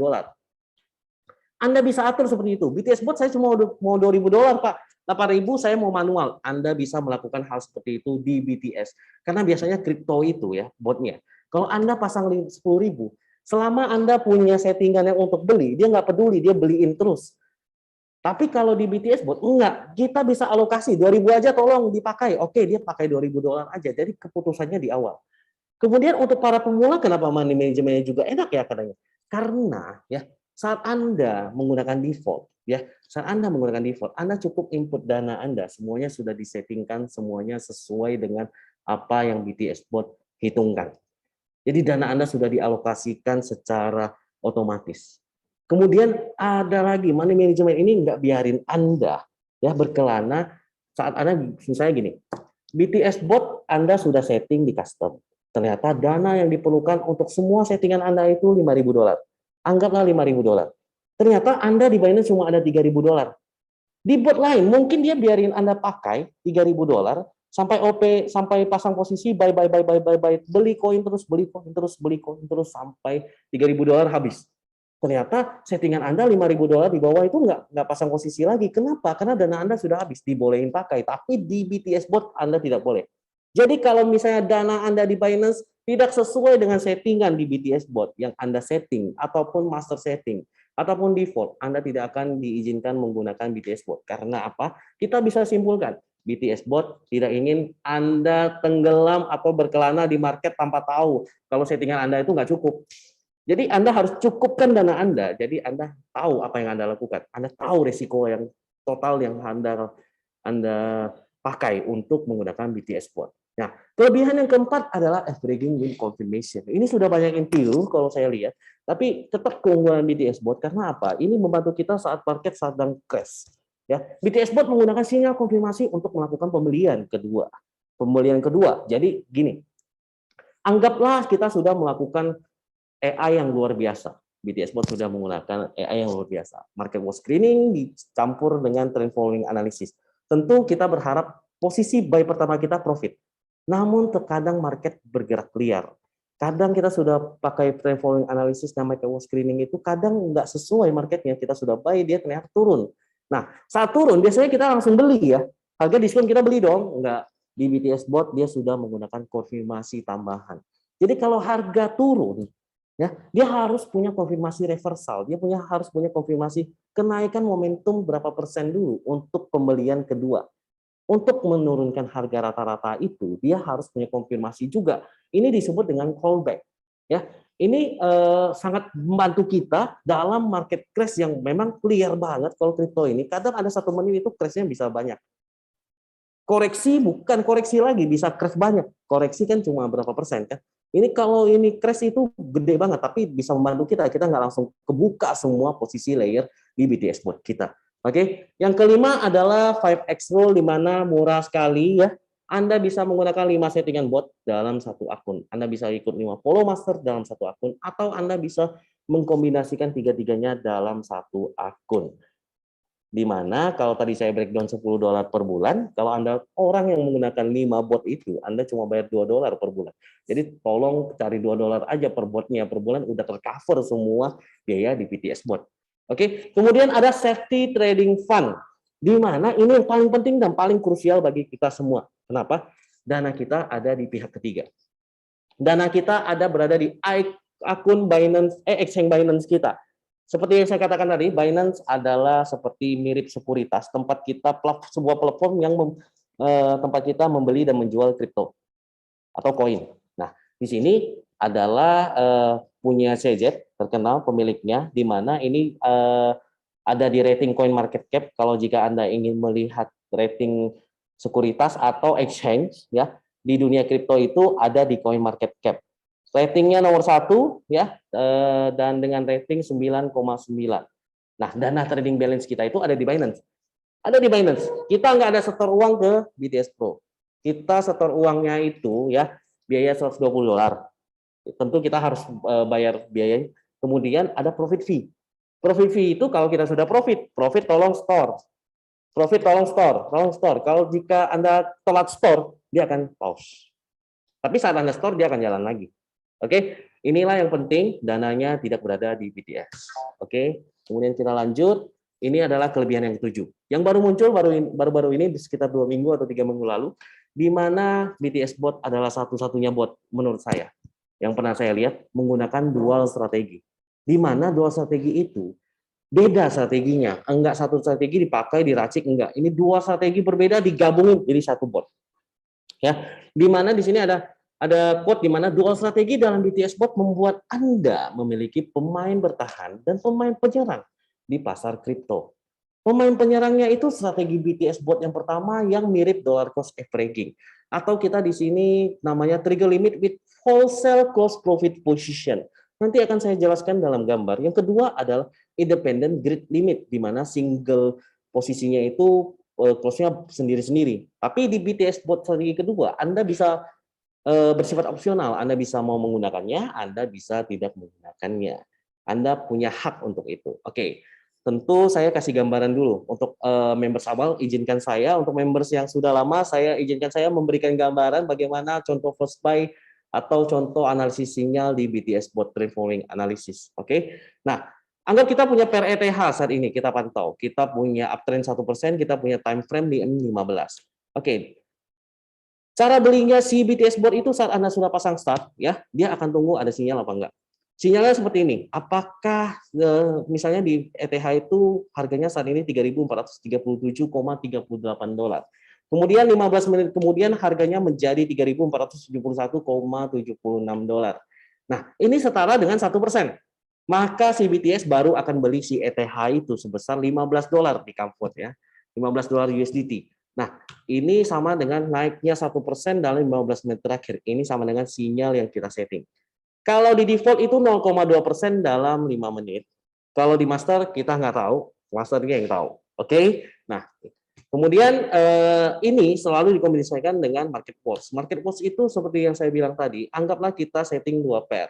Anda bisa atur seperti itu. BTS Bot saya cuma mau $2.000, Pak. 8.000 saya mau manual. Anda bisa melakukan hal seperti itu di BTS. Karena biasanya kripto itu ya, botnya. Kalau Anda pasang 10.000, selama Anda punya settingan yang untuk beli, dia nggak peduli, dia beliin terus. Tapi kalau di BTS Bot, enggak. Kita bisa alokasi, 2.000 aja tolong dipakai. Oke, dia pakai $2.000 aja. Jadi keputusannya di awal. Kemudian untuk para pemula, kenapa money manajemennya juga enak ya katanya? Karena ya saat Anda menggunakan default, Anda cukup input dana Anda, semuanya sudah disettingkan, semuanya sesuai dengan apa yang BTS Bot hitungkan. Jadi dana Anda sudah dialokasikan secara otomatis. Kemudian ada lagi money management ini nggak biarin Anda ya berkelana saat Anda misalnya gini, BTS Bot Anda sudah setting di custom. Ternyata dana yang diperlukan untuk semua settingan Anda itu $5.000. Anggaplah $5.000. Ternyata Anda di Binance cuma ada $3.000. Di bot lain mungkin dia biarin Anda pakai $3.000 sampai OP, sampai pasang posisi buy beli koin terus sampai $3.000 habis. Ternyata settingan Anda $5.000 di bawah itu nggak pasang posisi lagi. Kenapa? Karena dana Anda sudah habis, dibolehin pakai. Tapi di BTS Bot Anda tidak boleh. Jadi kalau misalnya dana Anda di Binance tidak sesuai dengan settingan di BTS Bot yang Anda setting ataupun master setting, ataupun default, Anda tidak akan diizinkan menggunakan BTS Bot. Karena apa? Kita bisa simpulkan, BTS Bot tidak ingin Anda tenggelam atau berkelana di market tanpa tahu kalau settingan Anda itu nggak cukup. Jadi Anda harus cukupkan dana Anda, jadi Anda tahu apa yang Anda lakukan. Anda tahu resiko yang total yang Anda pakai untuk menggunakan BTS Bot. Nah, kelebihan yang keempat adalah averaging win confirmation. Ini sudah banyak yang tiru kalau saya lihat, tapi tetap keunggulan BTS Bot karena apa? Ini membantu kita saat market sedang crash. Ya, BTS Bot menggunakan sinyal konfirmasi untuk melakukan pembelian kedua. Jadi gini, anggaplah kita sudah melakukan AI yang luar biasa. BTS Bot sudah menggunakan AI yang luar biasa. Market watch screening dicampur dengan trend following analysis. Tentu kita berharap posisi buy pertama kita profit. Namun terkadang market bergerak liar. Kadang kita sudah pakai trend following analysis dan market watch screening itu kadang nggak sesuai marketnya. Kita sudah buy, dia ternyata turun. Nah, saat turun biasanya kita langsung beli ya. Harga diskon kita beli dong. Nggak. Di BTS Bot dia sudah menggunakan konfirmasi tambahan. Jadi kalau harga turun, ya, dia harus punya konfirmasi reversal, harus punya konfirmasi kenaikan momentum berapa persen dulu untuk pembelian kedua. Untuk menurunkan harga rata-rata itu, dia harus punya konfirmasi juga. Ini disebut dengan callback. Ya, ini sangat membantu kita dalam market crash yang memang clear banget kalau kripto ini. Kadang ada 1 menit itu crashnya bisa banyak. Koreksi bukan koreksi lagi, bisa crash banyak. Koreksi kan cuma berapa persen kan. Ini kalau ini crash itu gede banget, tapi bisa membantu kita. Kita nggak langsung kebuka semua posisi layer di BTS Bot kita. Oke, yang kelima adalah 5x rule, di mana murah sekali ya. Anda bisa menggunakan 5 settingan bot dalam satu akun. Anda bisa ikut 5 follow master dalam satu akun, atau Anda bisa mengkombinasikan tiga-tiganya dalam satu akun. Di mana kalau tadi saya breakdown $10 per bulan, kalau Anda orang yang menggunakan 5 bot itu, Anda cuma bayar $2 per bulan. Jadi tolong cari $2 aja per botnya per bulan, udah tercover semua biaya di BTS bot. Oke, kemudian ada safety trading fund, di mana ini yang paling penting dan paling krusial bagi kita semua. Kenapa? Dana kita ada di pihak ketiga. Dana kita ada berada di akun Binance, exchange Binance kita. Seperti yang saya katakan tadi, Binance adalah seperti mirip sekuritas, tempat kita sebuah platform yang tempat kita membeli dan menjual kripto atau koin. Nah, di sini adalah punya CZ terkenal pemiliknya, di mana ini ada di rating Coin Market Cap. Kalau jika Anda ingin melihat rating sekuritas atau exchange ya di dunia kripto itu ada di Coin Market Cap. Ratingnya nomor 1 ya dan dengan rating 9,9. Nah, dana trading balance kita itu ada di Binance. Ada di Binance. Kita nggak ada setor uang ke BTS Pro. Kita setor uangnya itu ya biaya $120. Tentu kita harus bayar biaya. Kemudian ada profit fee. Profit fee itu kalau kita sudah profit tolong store. Profit tolong store. Kalau jika Anda telat store, dia akan pause. Tapi saat Anda store, dia akan jalan lagi. Oke, inilah yang penting, dananya tidak berada di BTS. Oke, kemudian kita lanjut. Ini adalah kelebihan yang ketujuh. Yang baru muncul baru-baru ini sekitar 2 minggu atau 3 minggu lalu, di mana BTS bot adalah satu-satunya bot menurut saya yang pernah saya lihat menggunakan dual strategi. Di mana dual strategi itu beda strateginya, enggak satu strategi dipakai diracik, enggak. Ini dua strategi berbeda digabungin jadi satu bot. Ya, di mana di sini ada quote di mana dual strategi dalam BTS bot membuat Anda memiliki pemain bertahan dan pemain penyerang di pasar kripto. Pemain penyerangnya itu strategi BTS bot yang pertama yang mirip dollar cost averaging atau kita di sini namanya trigger limit with wholesale close profit position. Nanti akan saya jelaskan dalam gambar. Yang kedua adalah independent grid limit di mana single posisinya itu close-nya sendiri-sendiri. Tapi di BTS bot strategi kedua Anda bisa bersifat opsional. Anda bisa mau menggunakannya, Anda bisa tidak menggunakannya. Anda punya hak untuk itu. Oke. Tentu saya kasih gambaran dulu untuk members awal, izinkan saya untuk members yang sudah lama izinkan saya memberikan gambaran bagaimana contoh first buy atau contoh analisis sinyal di BTS bot trend following analysis. Oke. Nah, anggap kita punya pair ETH saat ini kita pantau. Kita punya uptrend 1%, kita punya time frame di M15. Oke. Cara belinya si BTS bot itu saat Anda sudah pasang start ya, dia akan tunggu ada sinyal apa enggak. Sinyalnya seperti ini, apakah misalnya di ETH itu harganya saat ini $3.437,38. Kemudian 15 menit kemudian harganya menjadi $3.471,76. Nah, ini setara dengan 1%. Maka si BTS baru akan beli si ETH itu sebesar $15 di Comfort ya. $15 USDT. Nah, ini sama dengan naiknya 1% dalam 15 menit terakhir. Ini sama dengan sinyal yang kita setting. Kalau di default itu 0,2% dalam 5 menit. Kalau di master kita nggak tahu, masternya yang tahu. Oke? Nah, kemudian ini selalu dikombinasikan dengan market pulse. Market pulse itu seperti yang saya bilang tadi, anggaplah kita setting 2 pair.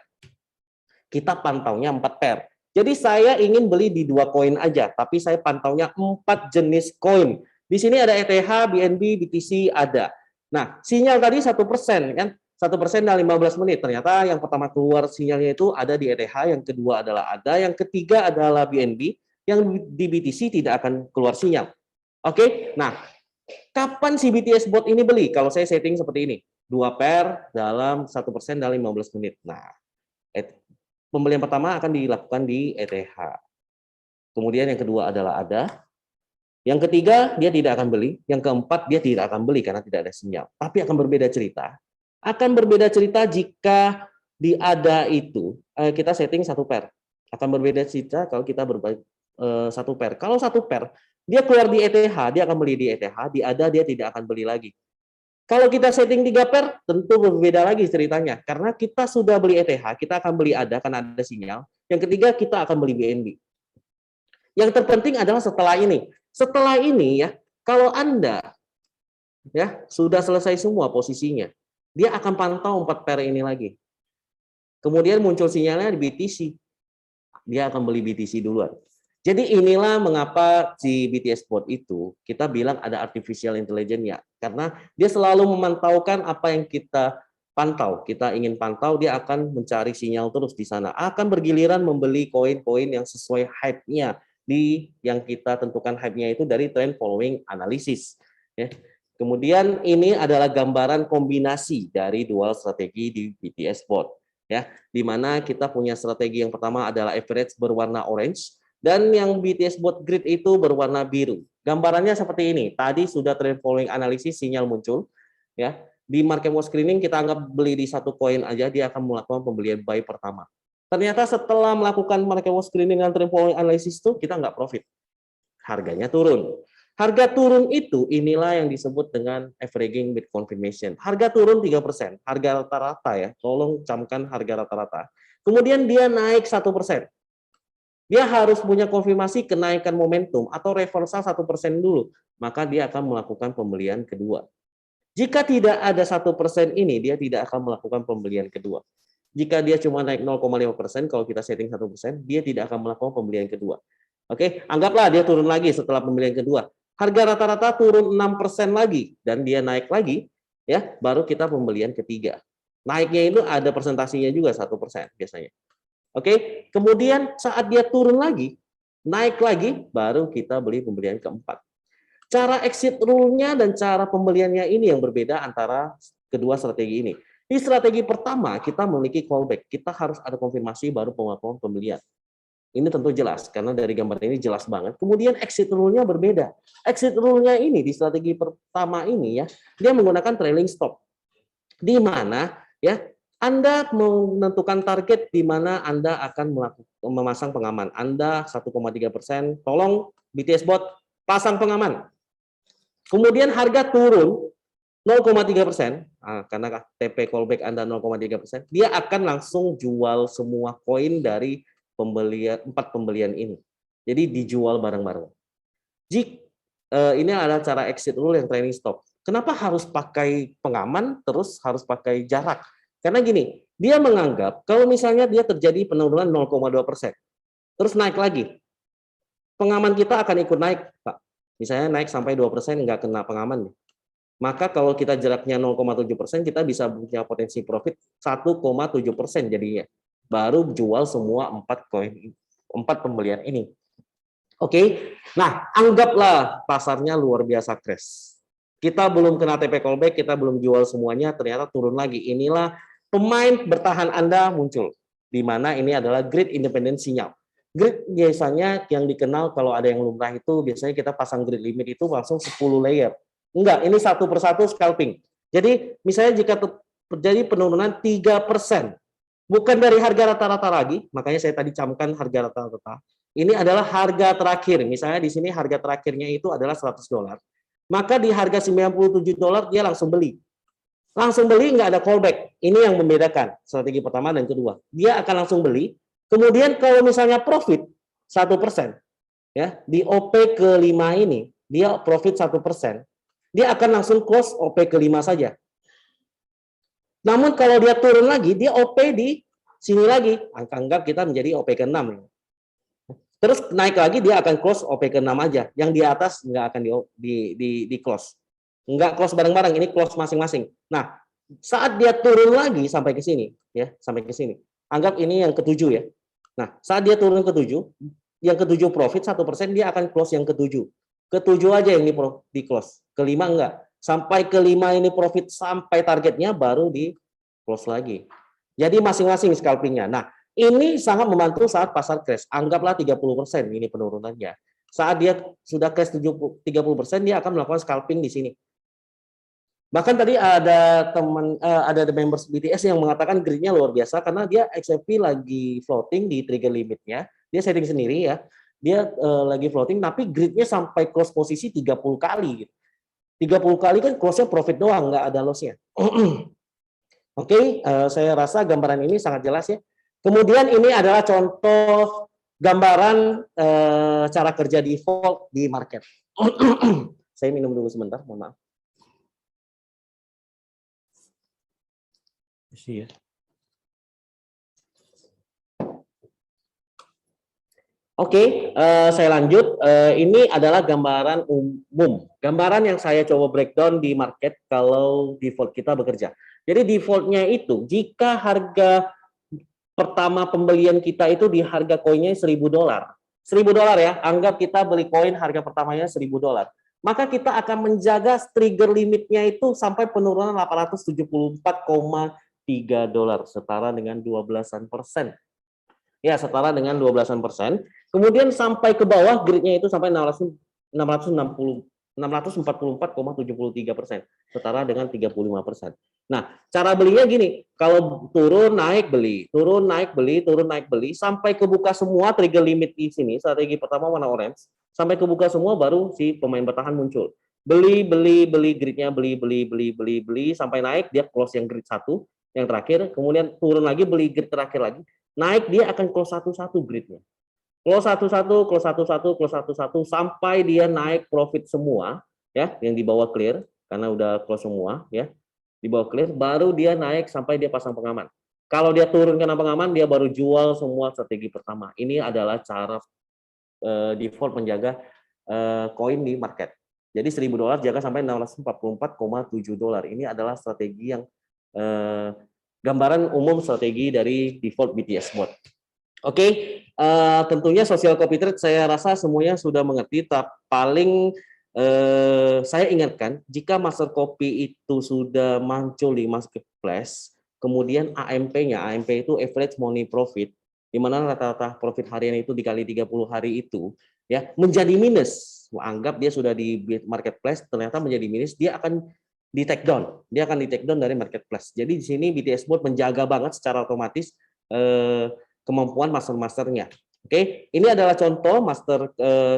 Kita pantaunya 4 pair. Jadi saya ingin beli di 2 koin aja, tapi saya pantaunya 4 jenis koin. Di sini ada ETH, BNB, BTC ada. Nah, sinyal tadi 1% kan? 1% dalam 15 menit. Ternyata yang pertama keluar sinyalnya itu ada di ETH, yang kedua adalah ada, yang ketiga adalah BNB, yang di BTC tidak akan keluar sinyal. Oke, nah kapan si BTS bot ini beli? Kalau saya setting seperti ini, 2 pair dalam 1% dalam 15 menit. Nah, pembelian pertama akan dilakukan di ETH. Kemudian yang kedua adalah ada. Yang ketiga, dia tidak akan beli. Yang keempat, dia tidak akan beli karena tidak ada sinyal. Tapi akan berbeda cerita. Akan berbeda cerita jika di ada itu kita setting 1 pair. Akan berbeda cerita kalau kita berbagi 1 pair. Kalau 1 pair, dia keluar di ETH, dia akan beli di ETH. Di ada dia tidak akan beli lagi. Kalau kita setting 3 pair, tentu berbeda lagi ceritanya. Karena kita sudah beli ETH, kita akan beli ada karena ada sinyal. Yang ketiga, kita akan beli BNB. Yang terpenting adalah setelah ini. Setelah ini ya, kalau Anda ya sudah selesai semua posisinya, dia akan pantau 4 pair ini lagi. Kemudian muncul sinyalnya di BTC. Dia akan beli BTC duluan. Jadi inilah mengapa si BTS Bot itu kita bilang ada artificial intelligence ya, karena dia selalu memantaukan apa yang kita pantau. Kita ingin pantau, dia akan mencari sinyal terus di sana. Akan bergiliran membeli koin-koin yang sesuai hype-nya di yang kita tentukan hype-nya itu dari trend following analysis. Ya. Kemudian ini adalah gambaran kombinasi dari dual strategi di BTS Bot. Ya, di mana kita punya strategi yang pertama adalah average berwarna orange, dan yang BTS Bot Grid itu berwarna biru. Gambarannya seperti ini. Tadi sudah trend following analisis, sinyal muncul. Ya, di market watch screening kita anggap beli di satu koin aja, dia akan melakukan pembelian buy pertama. Ternyata setelah melakukan market watch screening dan trend following analisis itu kita nggak profit. Harganya turun. Harga turun itu inilah yang disebut dengan averaging with confirmation. Harga turun 3%, harga rata-rata ya. Tolong camkan harga rata-rata. Kemudian dia naik 1%. Dia harus punya konfirmasi kenaikan momentum atau reversal 1% dulu, maka dia akan melakukan pembelian kedua. Jika tidak ada 1% ini, dia tidak akan melakukan pembelian kedua. Jika dia cuma naik 0,5%, kalau kita setting 1%, dia tidak akan melakukan pembelian kedua. Oke, anggaplah dia turun lagi setelah pembelian kedua. Harga rata-rata turun 6% lagi, dan dia naik lagi, ya, baru kita pembelian ketiga. Naiknya itu ada presentasinya juga 1% biasanya. Oke, kemudian saat dia turun lagi, naik lagi, baru kita beli pembelian keempat. Cara exit rule-nya dan cara pembeliannya ini yang berbeda antara kedua strategi ini. Di strategi pertama, kita memiliki callback. Kita harus ada konfirmasi baru pengakuan pembelian. Ini tentu jelas, karena dari gambar ini jelas banget. Kemudian exit rule-nya berbeda. Exit rule-nya ini di strategi pertama ini ya, dia menggunakan trailing stop. Di mana ya Anda menentukan target di mana Anda akan memasang pengaman. Anda 1,3%, tolong BTS Bot pasang pengaman. Kemudian harga turun 0,3%, karena TP callback Anda 0,3%, dia akan langsung jual semua koin dari pembelian 4 pembelian ini. Jadi dijual bareng-bareng. Ini adalah cara exit rule yang trailing stop. Kenapa harus pakai pengaman terus harus pakai jarak? Karena gini, dia menganggap kalau misalnya dia terjadi penurunan 0,2%, terus naik lagi, pengaman kita akan ikut naik, Pak. Misalnya naik sampai 2% nggak kena pengaman. Maka kalau kita jaraknya 0,7%, kita bisa punya potensi profit 1,7% jadinya. Baru jual semua 4 koin, 4 pembelian ini. Oke, nah anggaplah pasarnya luar biasa crash. Kita belum kena TP callback, kita belum jual semuanya, ternyata turun lagi. Inilah pemain bertahan Anda muncul, di mana ini adalah grid independen sinyal. Grid biasanya yang dikenal kalau ada yang lumrah itu biasanya kita pasang grid limit itu langsung 10 layer. Enggak, ini satu persatu scalping. Jadi misalnya jika terjadi penurunan 3%, bukan dari harga rata-rata lagi, makanya saya tadi camkan harga rata-rata. Ini adalah harga terakhir. Misalnya di sini harga terakhirnya itu adalah $100. Maka di harga $97 dia langsung beli. Langsung beli nggak ada callback. Ini yang membedakan strategi pertama dan kedua. Dia akan langsung beli. Kemudian kalau misalnya profit 1%, ya di OP ke-5 ini dia profit 1%, dia akan langsung close OP ke-5 saja. Namun kalau dia turun lagi, dia OP di sini lagi. Anggap kita menjadi OP ke-6. Terus naik lagi dia akan close OP ke-6 aja. Yang di atas nggak akan di close. Nggak close bareng-bareng, ini close masing-masing. Nah, saat dia turun lagi sampai ke sini, ya, sampai ke sini. Anggap ini yang ketujuh ya. Nah, saat dia turun ke-7, yang ke-7 profit 1%, dia akan close yang ke-7. Ke-7 aja yang di close. Ke-5 enggak. Sampai ke-5 ini profit sampai targetnya baru di close lagi. Jadi masing-masing scalpingnya. Nah, ini sangat membantu saat pasar crash. Anggaplah 30% ini penurunannya. Saat dia sudah crash 30%, dia akan melakukan scalping di sini. Bahkan tadi ada ada members BTS yang mengatakan gridnya luar biasa karena dia XFP lagi floating di trigger limitnya. Dia setting sendiri ya. Dia lagi floating tapi gridnya sampai close posisi 30 kali gitu. 30 kali kan close-nya profit doang, nggak ada loss-nya. Oke, saya rasa gambaran ini sangat jelas ya. Kemudian ini adalah contoh gambaran cara kerja default di market. Saya minum dulu sebentar, mohon maaf. Oke, saya lanjut. Ini adalah gambaran umum. Gambaran yang saya coba breakdown di market kalau default kita bekerja. Jadi defaultnya itu, jika harga pertama pembelian kita itu di harga koinnya $1.000. $1.000 ya, anggap kita beli koin harga pertamanya $1.000. Maka kita akan menjaga trigger limitnya itu sampai penurunan $874,3, setara dengan 12%. Ya, setara dengan 12%. Kemudian sampai ke bawah gridnya itu sampai 644,73%, setara dengan 35%. Nah, cara belinya gini, kalau turun naik beli, turun naik beli, turun naik beli, sampai kebuka semua trigger limit di sini, strategi pertama warna orange, sampai kebuka semua baru si pemain bertahan muncul. Beli, beli, beli, gridnya beli, beli, beli, beli, beli, sampai naik, dia close yang grid 1, yang terakhir, kemudian turun lagi, beli grid terakhir lagi, naik dia akan close satu-satu gridnya. Close satu-satu, close satu-satu, close satu-satu, sampai dia naik profit semua, ya, yang di bawah clear, karena udah close semua, ya, di bawah clear, baru dia naik sampai dia pasang pengaman. Kalau dia turun kena pengaman, dia baru jual semua strategi pertama. Ini adalah cara default menjaga koin di market. Jadi $1.000 jaga sampai $644,7. Ini adalah strategi yang gambaran umum strategi dari default BTC bot. Oke, tentunya social copy trade saya rasa semuanya sudah mengerti. Paling saya ingatkan, jika master copy itu sudah muncul di marketplace, kemudian AMP-nya, AMP itu average money profit, di mana rata-rata profit harian itu dikali 30 hari itu, ya, menjadi minus. Anggap dia sudah di marketplace, ternyata menjadi minus, dia akan di take down. Dia akan di take down dari marketplace. Jadi di sini BTC Bot menjaga banget secara otomatis kemampuan master-masternya. Oke, ini adalah contoh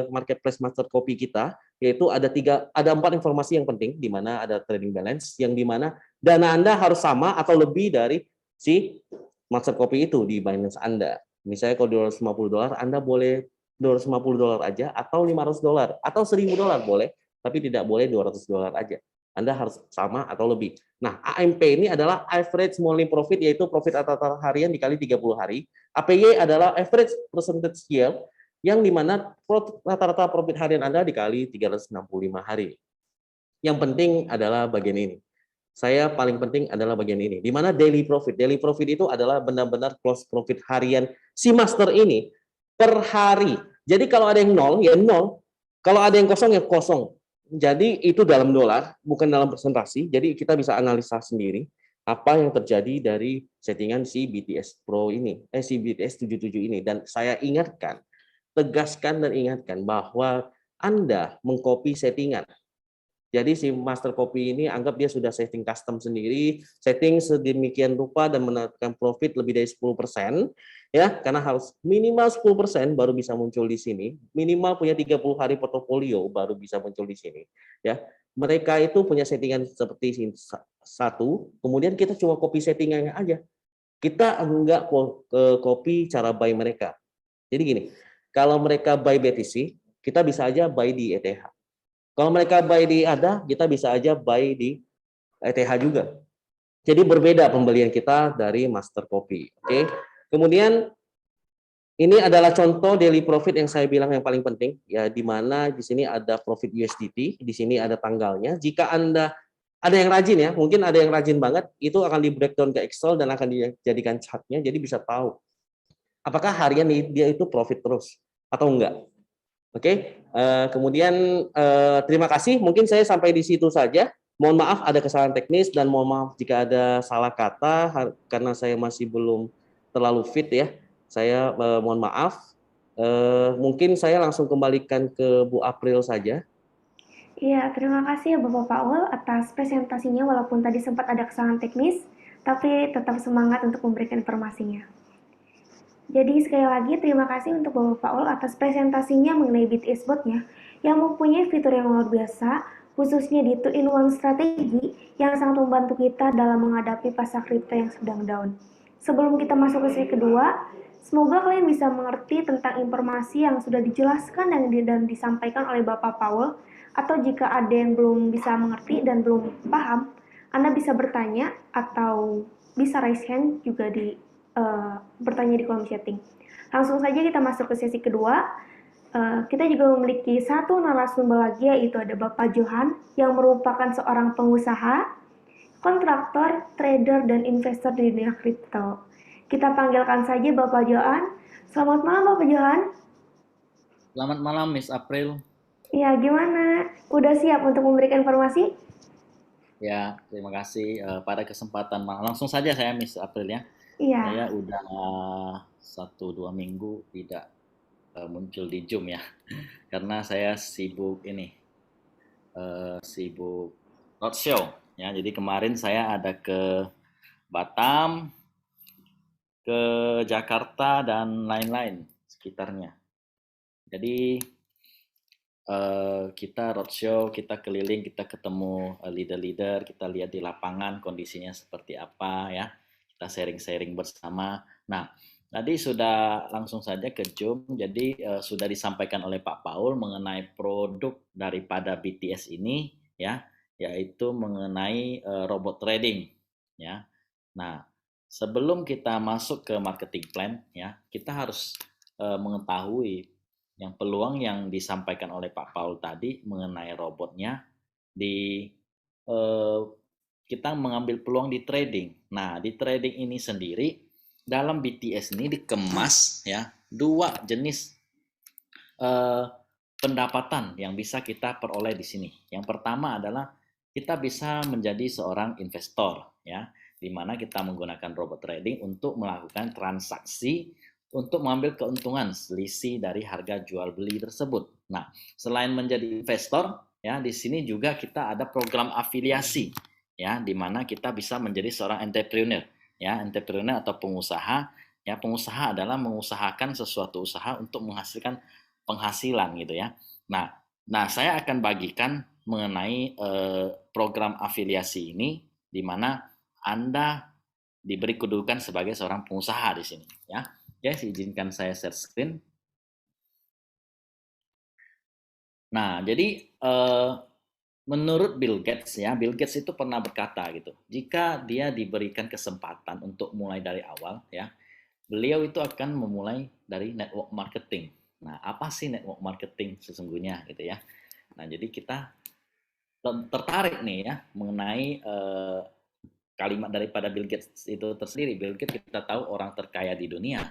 marketplace master copy kita, yaitu ada 4 informasi yang penting, di mana ada trading balance, yang di mana dana Anda harus sama atau lebih dari si master copy itu di Binance Anda. Misalnya kalau $250, Anda boleh $250 aja, atau $500, atau $1.000 boleh, tapi tidak boleh $200 aja. Anda harus sama atau lebih. Nah, AMP ini adalah average monthly profit, yaitu profit rata-rata harian dikali 30 hari. APY adalah average percentage yield, yang dimana rata-rata profit harian Anda dikali 365 hari. Yang penting adalah bagian ini. Saya paling penting adalah bagian ini, di mana daily profit. Daily profit itu adalah benar-benar close profit harian si master ini per hari. Jadi kalau ada yang nol, ya nol. Kalau ada yang kosong, ya kosong. Jadi itu dalam dolar, bukan dalam presentasi. Jadi kita bisa analisa sendiri apa yang terjadi dari settingan si BTC Pro ini, si BTC 77 ini. Dan saya ingatkan, tegaskan dan ingatkan bahwa Anda mengcopy settingan. Jadi si master copy ini anggap dia sudah setting custom sendiri, setting sedemikian rupa dan menetapkan profit lebih dari 10%, ya, karena harus minimal 10% baru bisa muncul di sini, minimal punya 30 hari portofolio baru bisa muncul di sini, ya. Mereka itu punya settingan seperti ini, satu, kemudian kita cuma copy settingannya aja. Kita enggak copy cara buy mereka. Jadi gini, kalau mereka buy BTC, kita bisa aja buy di ETH. Kalau mereka buy di ADA, kita bisa aja buy di ETH juga. Jadi berbeda pembelian kita dari master copy. Oke. Kemudian ini adalah contoh daily profit yang saya bilang yang paling penting, ya, di mana di sini ada profit USDT, di sini ada tanggalnya. Jika Anda ada yang rajin, ya, mungkin ada yang rajin banget, itu akan di breakdown ke Excel dan akan dijadikan chartnya, jadi bisa tahu apakah harian dia itu profit terus atau enggak. Oke, kemudian terima kasih. Mungkin saya sampai di situ saja. Mohon maaf ada kesalahan teknis dan mohon maaf jika ada salah kata karena saya masih belum terlalu fit, ya. Saya mohon maaf. Mungkin saya langsung kembalikan ke Bu April saja. Iya, terima kasih ya Bapak Paul atas presentasinya walaupun tadi sempat ada kesalahan teknis, tapi tetap semangat untuk memberikan informasinya. Jadi sekali lagi terima kasih untuk Bapak Paul atas presentasinya mengenai BTC Bot-nya yang mempunyai fitur yang luar biasa, khususnya di 2-in-1 strategi yang sangat membantu kita dalam menghadapi pasar kripto yang sedang down. Sebelum kita masuk ke sesi kedua, semoga kalian bisa mengerti tentang informasi yang sudah dijelaskan dan disampaikan oleh Bapak Paul, atau jika ada yang belum bisa mengerti dan belum paham, Anda bisa bertanya atau bisa raise hand juga di bertanya di kolom chatting. Langsung saja kita masuk ke sesi kedua. Kita juga memiliki satu narasumber lagi, yaitu ada Bapak Johan yang merupakan seorang pengusaha, kontraktor, trader, dan investor di dunia kripto. Kita panggilkan saja Bapak Johan. Selamat malam Bapak Johan. Selamat malam, Miss April. Ya, gimana? Udah siap untuk memberikan informasi? Ya, terima kasih pada kesempatan langsung saja saya, Miss April ya. Iya. Saya udah 1-2 minggu tidak muncul di Zoom ya, karena saya sibuk sibuk roadshow ya. Jadi kemarin saya ada ke Batam, ke Jakarta dan lain-lain sekitarnya. Jadi kita roadshow, kita keliling, kita ketemu leader-leader, kita lihat di lapangan kondisinya seperti apa ya, kita sharing-sharing bersama. Nah, tadi sudah langsung saja ke Zoom, jadi sudah disampaikan oleh Pak Paul mengenai produk daripada BTS ini ya, yaitu mengenai robot trading ya. Nah, sebelum kita masuk ke marketing plan ya, kita harus mengetahui yang peluang yang disampaikan oleh Pak Paul tadi mengenai robotnya di kita mengambil peluang di trading. Nah, di trading ini sendiri dalam BTS ini dikemas ya dua jenis pendapatan yang bisa kita peroleh di sini. Yang pertama adalah kita bisa menjadi seorang investor ya, di mana kita menggunakan robot trading untuk melakukan transaksi untuk mengambil keuntungan selisih dari harga jual beli tersebut. Nah, selain menjadi investor, ya di sini juga kita ada program afiliasi, ya di mana kita bisa menjadi seorang entrepreneur, ya entrepreneur atau pengusaha. Ya pengusaha adalah mengusahakan sesuatu usaha untuk menghasilkan penghasilan gitu ya. Nah saya akan bagikan mengenai program afiliasi ini, di mana Anda diberi kedudukan sebagai seorang pengusaha di sini, ya. Guys, izinkan saya share screen. Nah, jadi menurut Bill Gates ya, Bill Gates itu pernah berkata gitu, jika dia diberikan kesempatan untuk mulai dari awal ya, beliau itu akan memulai dari network marketing. Nah, apa sih network marketing sesungguhnya gitu ya? Nah, jadi kita tertarik nih ya mengenai kalimat daripada Bill Gates itu tersendiri. Bill Gates kita tahu orang terkaya di dunia.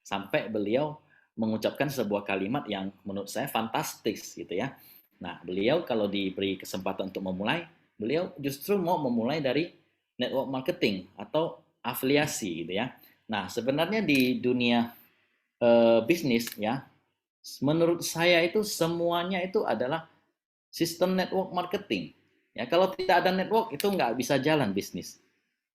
Sampai beliau mengucapkan sebuah kalimat yang menurut saya fantastis gitu ya. Nah, beliau kalau diberi kesempatan untuk memulai, beliau justru mau memulai dari network marketing atau afiliasi gitu ya. Nah, sebenarnya di dunia bisnis ya, menurut saya itu semuanya itu adalah sistem network marketing. Ya, kalau tidak ada network itu nggak bisa jalan bisnis.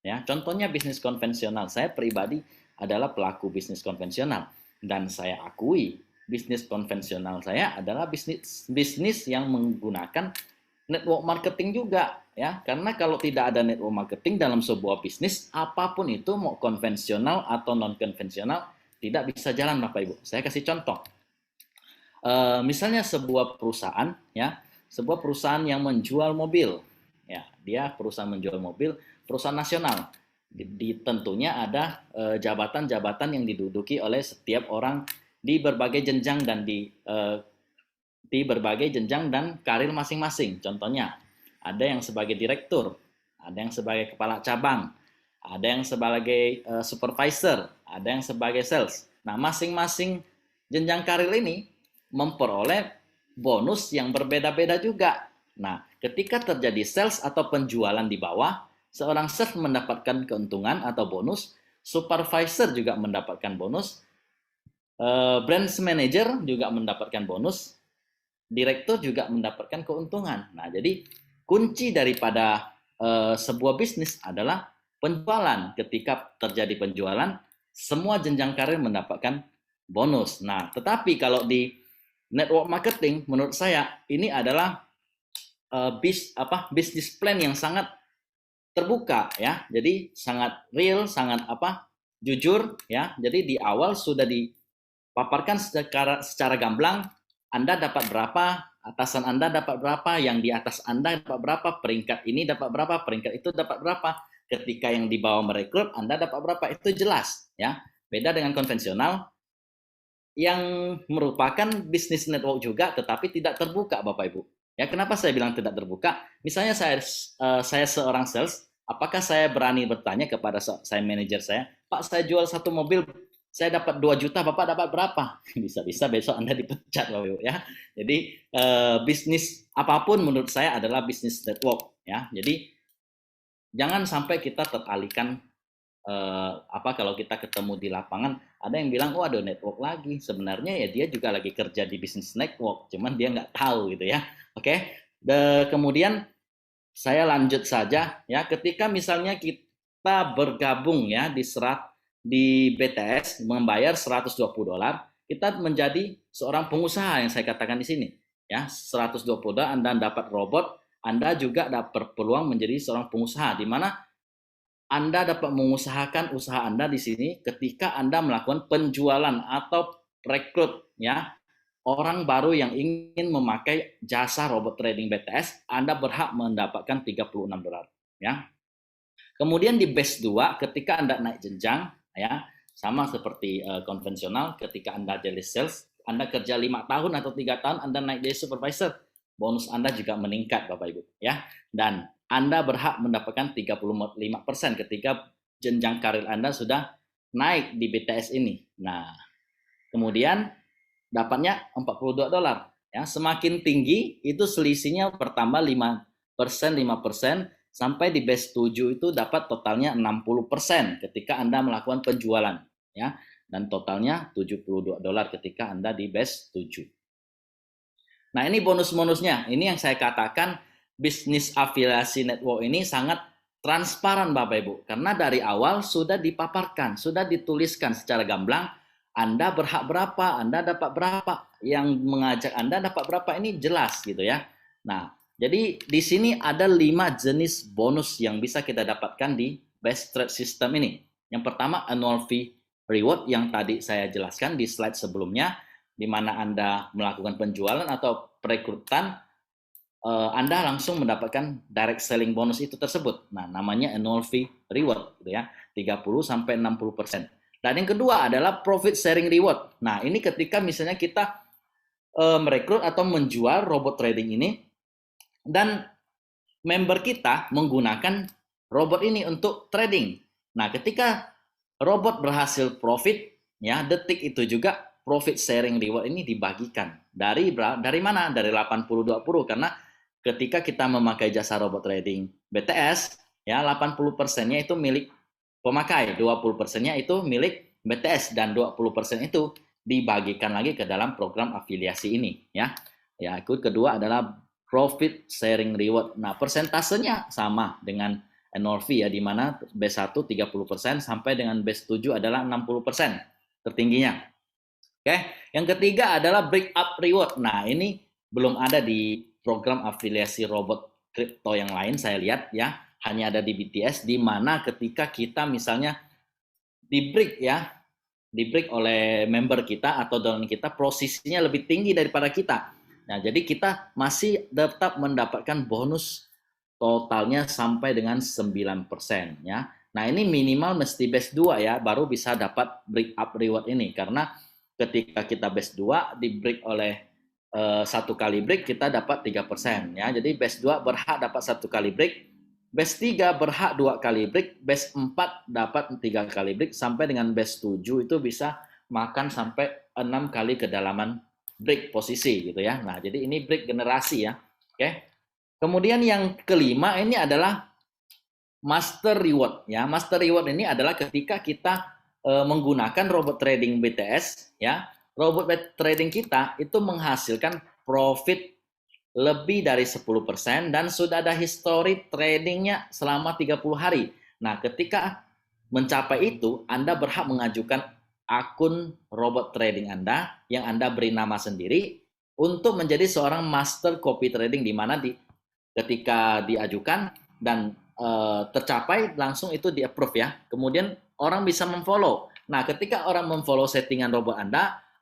Ya, contohnya bisnis konvensional. Saya pribadi adalah pelaku bisnis konvensional dan saya akui bisnis konvensional saya adalah bisnis yang menggunakan network marketing juga ya. Karena kalau tidak ada network marketing dalam sebuah bisnis apapun itu mau konvensional atau non konvensional tidak bisa jalan Bapak Ibu. Saya kasih contoh. Misalnya sebuah perusahaan ya, sebuah perusahaan yang menjual mobil. Ya, dia perusahaan menjual mobil, perusahaan nasional. Tentunya ada jabatan-jabatan yang diduduki oleh setiap orang di berbagai jenjang dan di berbagai jenjang dan karir masing-masing. Contohnya, ada yang sebagai direktur, ada yang sebagai kepala cabang, ada yang sebagai supervisor, ada yang sebagai sales. Nah, masing-masing jenjang karir ini memperoleh bonus yang berbeda-beda juga. Nah, ketika terjadi sales atau penjualan di bawah, seorang sales mendapatkan keuntungan atau bonus, supervisor juga mendapatkan bonus, branch manager juga mendapatkan bonus, direktur juga mendapatkan keuntungan. Nah, jadi kunci daripada sebuah bisnis adalah penjualan. Ketika terjadi penjualan, semua jenjang karir mendapatkan bonus. Nah, tetapi kalau di network marketing, menurut saya ini adalah bisnis plan yang sangat terbuka ya. Jadi sangat real, sangat jujur ya. Jadi di awal sudah dipaparkan secara gamblang, Anda dapat berapa, atasan Anda dapat berapa, yang di atas Anda dapat berapa, peringkat ini dapat berapa, peringkat itu dapat berapa. ketika yang di bawah merekrut Anda dapat berapa, itu jelas ya. Beda dengan konvensional yang merupakan bisnis network juga tetapi tidak terbuka Bapak Ibu. Ya, kenapa saya bilang tidak terbuka? Misalnya saya seorang sales, apakah saya berani bertanya kepada saya manajer saya, Pak, saya jual satu mobil, saya dapat 2 juta, Bapak dapat berapa? Bisa-bisa besok Anda dipecat Bapak Ibu ya. Jadi bisnis apapun menurut saya adalah bisnis network ya. Jadi jangan sampai kita teralihkan kalau kita ketemu di lapangan ada yang bilang ada network lagi, sebenarnya ya dia juga lagi kerja di bisnis network, cuman dia nggak tahu gitu ya. Oke. Kemudian saya lanjut saja ya, ketika misalnya kita bergabung ya di BTS membayar $120, kita menjadi seorang pengusaha yang saya katakan di sini ya. $120 Anda dapat robot, Anda juga dapat peluang menjadi seorang pengusaha di mana Anda dapat mengusahakan usaha Anda di sini ketika Anda melakukan penjualan atau rekrut ya orang baru yang ingin memakai jasa robot trading BTS, Anda berhak mendapatkan $36 ya. Kemudian di batch 2 ketika Anda naik jenjang ya, sama seperti konvensional, ketika Anda jadi sales, Anda kerja 5 tahun atau 3 tahun Anda naik jadi supervisor, bonus Anda juga meningkat Bapak Ibu ya. Dan Anda berhak mendapatkan 35% ketika jenjang karir Anda sudah naik di BTS ini. Nah, kemudian dapatnya $42 ya. Semakin tinggi itu selisihnya bertambah 5% sampai di batch 7 itu dapat totalnya 60% ketika Anda melakukan penjualan ya, dan totalnya $72 ketika Anda di batch 7. Nah, ini bonus-bonusnya. Ini yang saya katakan bisnis afiliasi network ini sangat transparan Bapak Ibu, karena dari awal sudah dipaparkan, sudah dituliskan secara gamblang, Anda berhak berapa, Anda dapat berapa, yang mengajak Anda dapat berapa, ini jelas gitu ya. Nah, jadi di sini ada 5 jenis bonus yang bisa kita dapatkan di Best Trade System ini. Yang pertama annual fee reward yang tadi saya jelaskan di slide sebelumnya, di mana Anda melakukan penjualan atau perekrutan, Anda langsung mendapatkan direct selling bonus itu tersebut. Nah, namanya annual fee reward gitu ya, 30-60%. Dan yang kedua adalah profit sharing reward. Nah, ini ketika misalnya kita merekrut atau menjual robot trading ini dan member kita menggunakan robot ini untuk trading. Nah, ketika robot berhasil profit ya, detik itu juga profit sharing reward ini dibagikan. Dari mana? Dari 80-20, karena ketika kita memakai jasa robot trading BTS ya, 80%-nya itu milik pemakai, 20%-nya itu milik BTS, dan 20% itu dibagikan lagi ke dalam program afiliasi ini ya. Ya, kedua adalah profit sharing reward. Nah, persentasenya sama dengan annual fee ya, di mana batch 1 30% sampai dengan batch 7 adalah 60% tertingginya. Oke, yang ketiga adalah break up reward. Nah, ini belum ada di program afiliasi robot kripto yang lain saya lihat ya, hanya ada di BTS, di mana ketika kita misalnya di break oleh member kita atau downline kita, posisinya lebih tinggi daripada kita. Nah, jadi kita masih tetap mendapatkan bonus totalnya sampai dengan 9% ya. Nah, ini minimal mesti batch 2 ya, baru bisa dapat break up reward ini, karena ketika kita batch 2 di break oleh satu kali break kita dapat 3% ya. Jadi batch 2 berhak dapat satu kali break, batch 3 berhak 2 kali break, batch 4 dapat 3 kali break, sampai dengan batch 7 itu bisa makan sampai 6 kali kedalaman break posisi gitu ya. Nah, jadi ini break generasi ya. Oke. Kemudian yang kelima ini adalah master reward ya. Master reward ini adalah ketika kita menggunakan robot trading BTS ya. Robot trading kita itu menghasilkan profit lebih dari 10% dan sudah ada history tradingnya selama 30 hari. Nah, ketika mencapai itu, Anda berhak mengajukan akun robot trading Anda yang Anda beri nama sendiri untuk menjadi seorang master copy trading, di mana ketika diajukan dan tercapai langsung itu di approve ya. Kemudian orang bisa memfollow. Nah, ketika orang memfollow settingan robot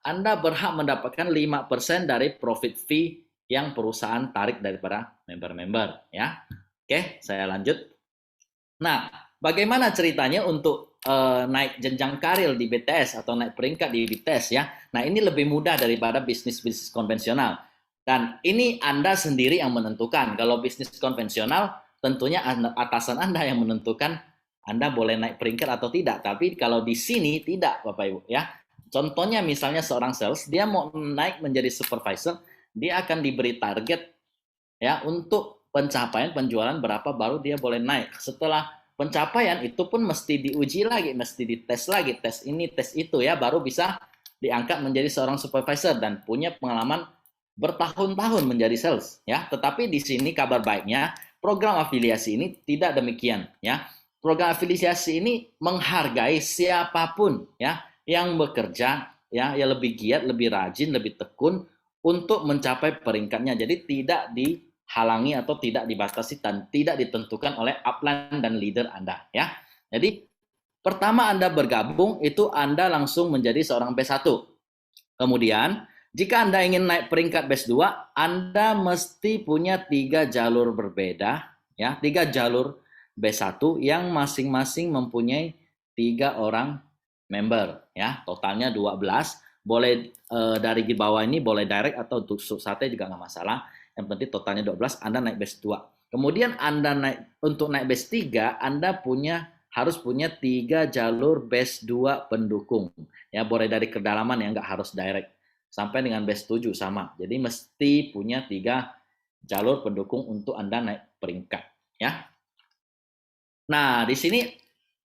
Anda berhak mendapatkan 5% dari profit fee yang perusahaan tarik daripada member-member ya. Oke, saya lanjut. Nah, bagaimana ceritanya untuk naik jenjang karir di BTS atau naik peringkat di BTS ya. Nah, ini lebih mudah daripada bisnis-bisnis konvensional. Dan ini Anda sendiri yang menentukan. Kalau bisnis konvensional, tentunya atasan Anda yang menentukan Anda boleh naik peringkat atau tidak. Tapi kalau di sini tidak, Bapak Ibu ya. Contohnya misalnya seorang sales, dia mau naik menjadi supervisor, dia akan diberi target ya untuk pencapaian penjualan berapa baru dia boleh naik. Setelah pencapaian itu pun mesti diuji lagi, mesti dites lagi, tes ini, tes itu ya, baru bisa diangkat menjadi seorang supervisor dan punya pengalaman bertahun-tahun menjadi sales ya. Tetapi di sini kabar baiknya, program afiliasi ini tidak demikian ya. Program afiliasi ini menghargai siapapun ya yang bekerja ya, yang lebih giat, lebih rajin, lebih tekun untuk mencapai peringkatnya. Jadi tidak dihalangi atau tidak dibatasi dan tidak ditentukan oleh upline dan leader Anda ya. Jadi pertama Anda bergabung itu Anda langsung menjadi seorang B1. Kemudian jika Anda ingin naik peringkat base 2, Anda mesti punya 3 jalur berbeda ya, 3 jalur B1 yang masing-masing mempunyai 3 orang member ya, totalnya 12. Boleh dari di bawah ini boleh direct atau untuk sate juga nggak masalah. Yang penting totalnya 12, Anda naik base 2. Kemudian Anda untuk naik base 3, Anda harus punya 3 jalur base 2 pendukung. Ya, boleh dari kedalaman ya, nggak harus direct. Sampai dengan base 7 sama. Jadi mesti punya 3 jalur pendukung untuk Anda naik peringkat ya. Nah, di sini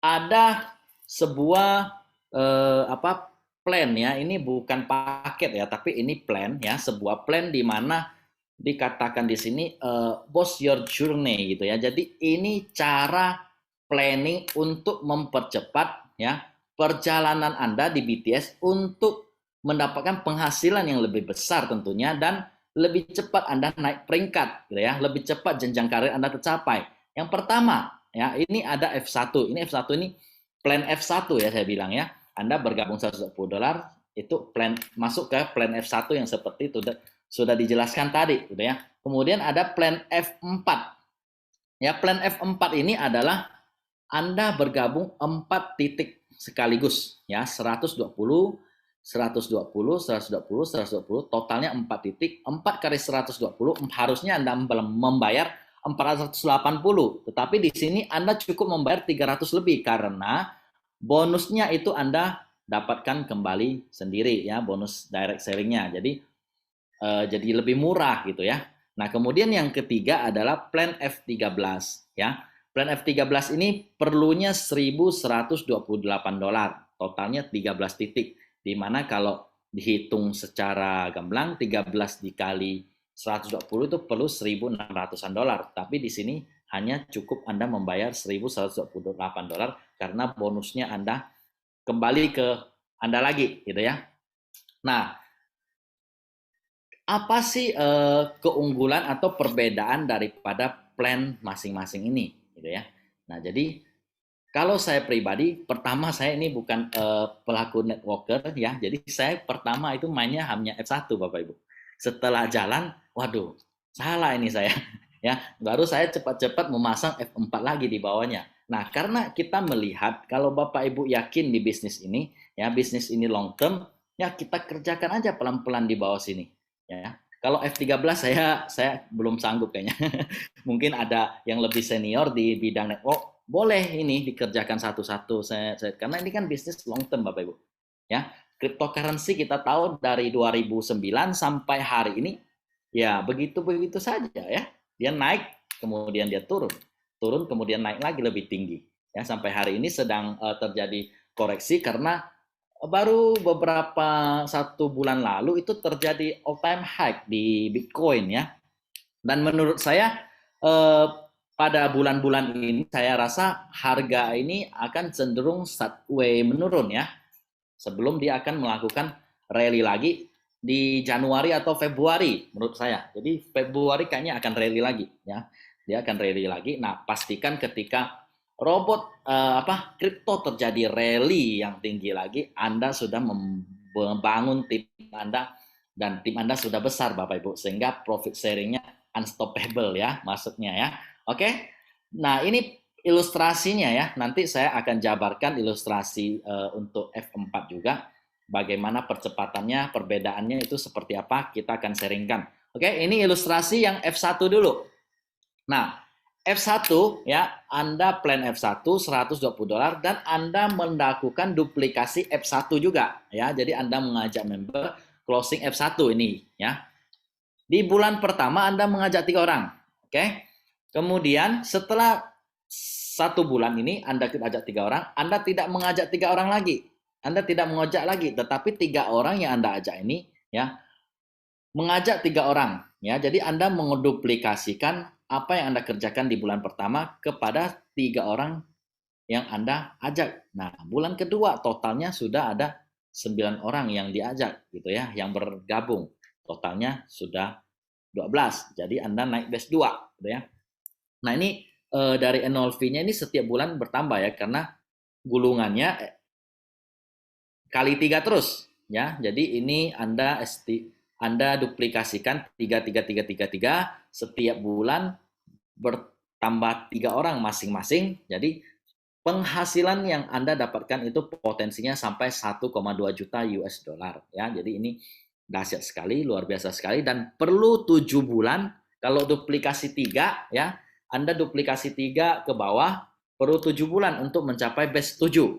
ada sebuah plan ya. Ini bukan paket ya, tapi ini plan ya, sebuah plan di mana dikatakan di sini boss your journey gitu ya. Jadi ini cara planning untuk mempercepat ya perjalanan Anda di BTS untuk mendapatkan penghasilan yang lebih besar tentunya dan lebih cepat Anda naik peringkat gitu ya, lebih cepat jenjang karir Anda tercapai. Yang pertama ya, ini ada F1. Ini F1 ini plan F1 ya saya bilang ya. Anda bergabung $120 itu plan masuk ke plan F1 yang seperti itu sudah dijelaskan tadi gitu ya. Kemudian ada plan F4. Ya, plan F4 ini adalah Anda bergabung 4 titik sekaligus ya, 120, 120, 120, 120, totalnya 4 titik, 4 kali 120, harusnya Anda membayar 480, tetapi di sini Anda cukup membayar 300 lebih karena bonusnya itu Anda dapatkan kembali sendiri ya, bonus direct sharing-nya. Jadi lebih murah gitu ya. Nah, kemudian yang ketiga adalah plan F13 ya. Plan F13 ini perlunya $1.128, totalnya 13 titik. Di mana kalau dihitung secara gamblang 13 dikali 120 itu perlu $1.600. Tapi di sini hanya cukup Anda membayar $1.128 karena bonusnya Anda kembali ke Anda lagi gitu ya. Nah, apa sih keunggulan atau perbedaan daripada plan masing-masing ini gitu ya. Nah, jadi kalau saya pribadi, pertama saya ini bukan pelaku networker ya. Jadi saya pertama itu mainnya hanya F1 Bapak Ibu. Setelah jalan, waduh, salah ini saya. Ya, baru saya cepat-cepat memasang F4 lagi di bawahnya. Nah, karena kita melihat kalau Bapak Ibu yakin di bisnis ini, ya bisnis ini long term, ya kita kerjakan aja pelan-pelan di bawah sini. Ya, kalau F13 saya belum sanggup kayaknya. Mungkin ada yang lebih senior di bidang network, boleh ini dikerjakan satu-satu. Karena ini kan bisnis long term Bapak Ibu. Ya, cryptocurrency kita tahu dari 2009 sampai hari ini ya begitu-begitu saja ya. Dia naik, kemudian dia turun. Turun kemudian naik lagi lebih tinggi. Ya, sampai hari ini sedang terjadi koreksi karena baru beberapa 1 bulan lalu itu terjadi all time high di Bitcoin ya. Dan menurut saya pada bulan-bulan ini saya rasa harga ini akan cenderung sideways menurun ya. Sebelum dia akan melakukan rally lagi di Januari atau Februari menurut saya. Jadi Februari kayaknya akan rally lagi ya. Dia akan rally lagi. Nah, pastikan ketika kripto terjadi rally yang tinggi lagi, Anda sudah membangun tim Anda dan tim Anda sudah besar Bapak Ibu sehingga profit sharing-nya unstoppable ya maksudnya ya. Oke. Nah, ini ilustrasinya ya, nanti saya akan jabarkan ilustrasi untuk F4 juga. Bagaimana percepatannya, perbedaannya itu seperti apa, kita akan sharingkan. Oke, ini ilustrasi yang F1 dulu. Nah, F1 ya, Anda plan F1 $120 dan Anda melakukan duplikasi F1 juga ya. Jadi Anda mengajak member closing F1 ini ya. Di bulan pertama Anda mengajak 3 orang. Oke. Kemudian setelah 1 bulan ini Anda ajak 3 orang, Anda tidak mengajak 3 orang lagi. Anda tidak mengajak lagi, tetapi 3 orang yang Anda ajak ini ya mengajak 3 orang ya. Jadi Anda mengeduplikasikan apa yang Anda kerjakan di bulan pertama kepada 3 orang yang Anda ajak. Nah, bulan kedua totalnya sudah ada 9 orang yang diajak gitu ya, yang bergabung. Totalnya sudah 12. Jadi Anda naik base 2 gitu ya. Nah, ini dari annual fee-nya ini setiap bulan bertambah ya, karena gulungannya kali 3 terus ya. Jadi ini Anda duplikasikan 3 setiap bulan bertambah 3 orang masing-masing. Jadi penghasilan yang Anda dapatkan itu potensinya sampai 1,2 juta US dollar ya. Jadi ini dahsyat sekali, luar biasa sekali, dan perlu 7 bulan. Kalau duplikasi 3 ya, Anda duplikasi 3 ke bawah perlu 7 bulan untuk mencapai base 7.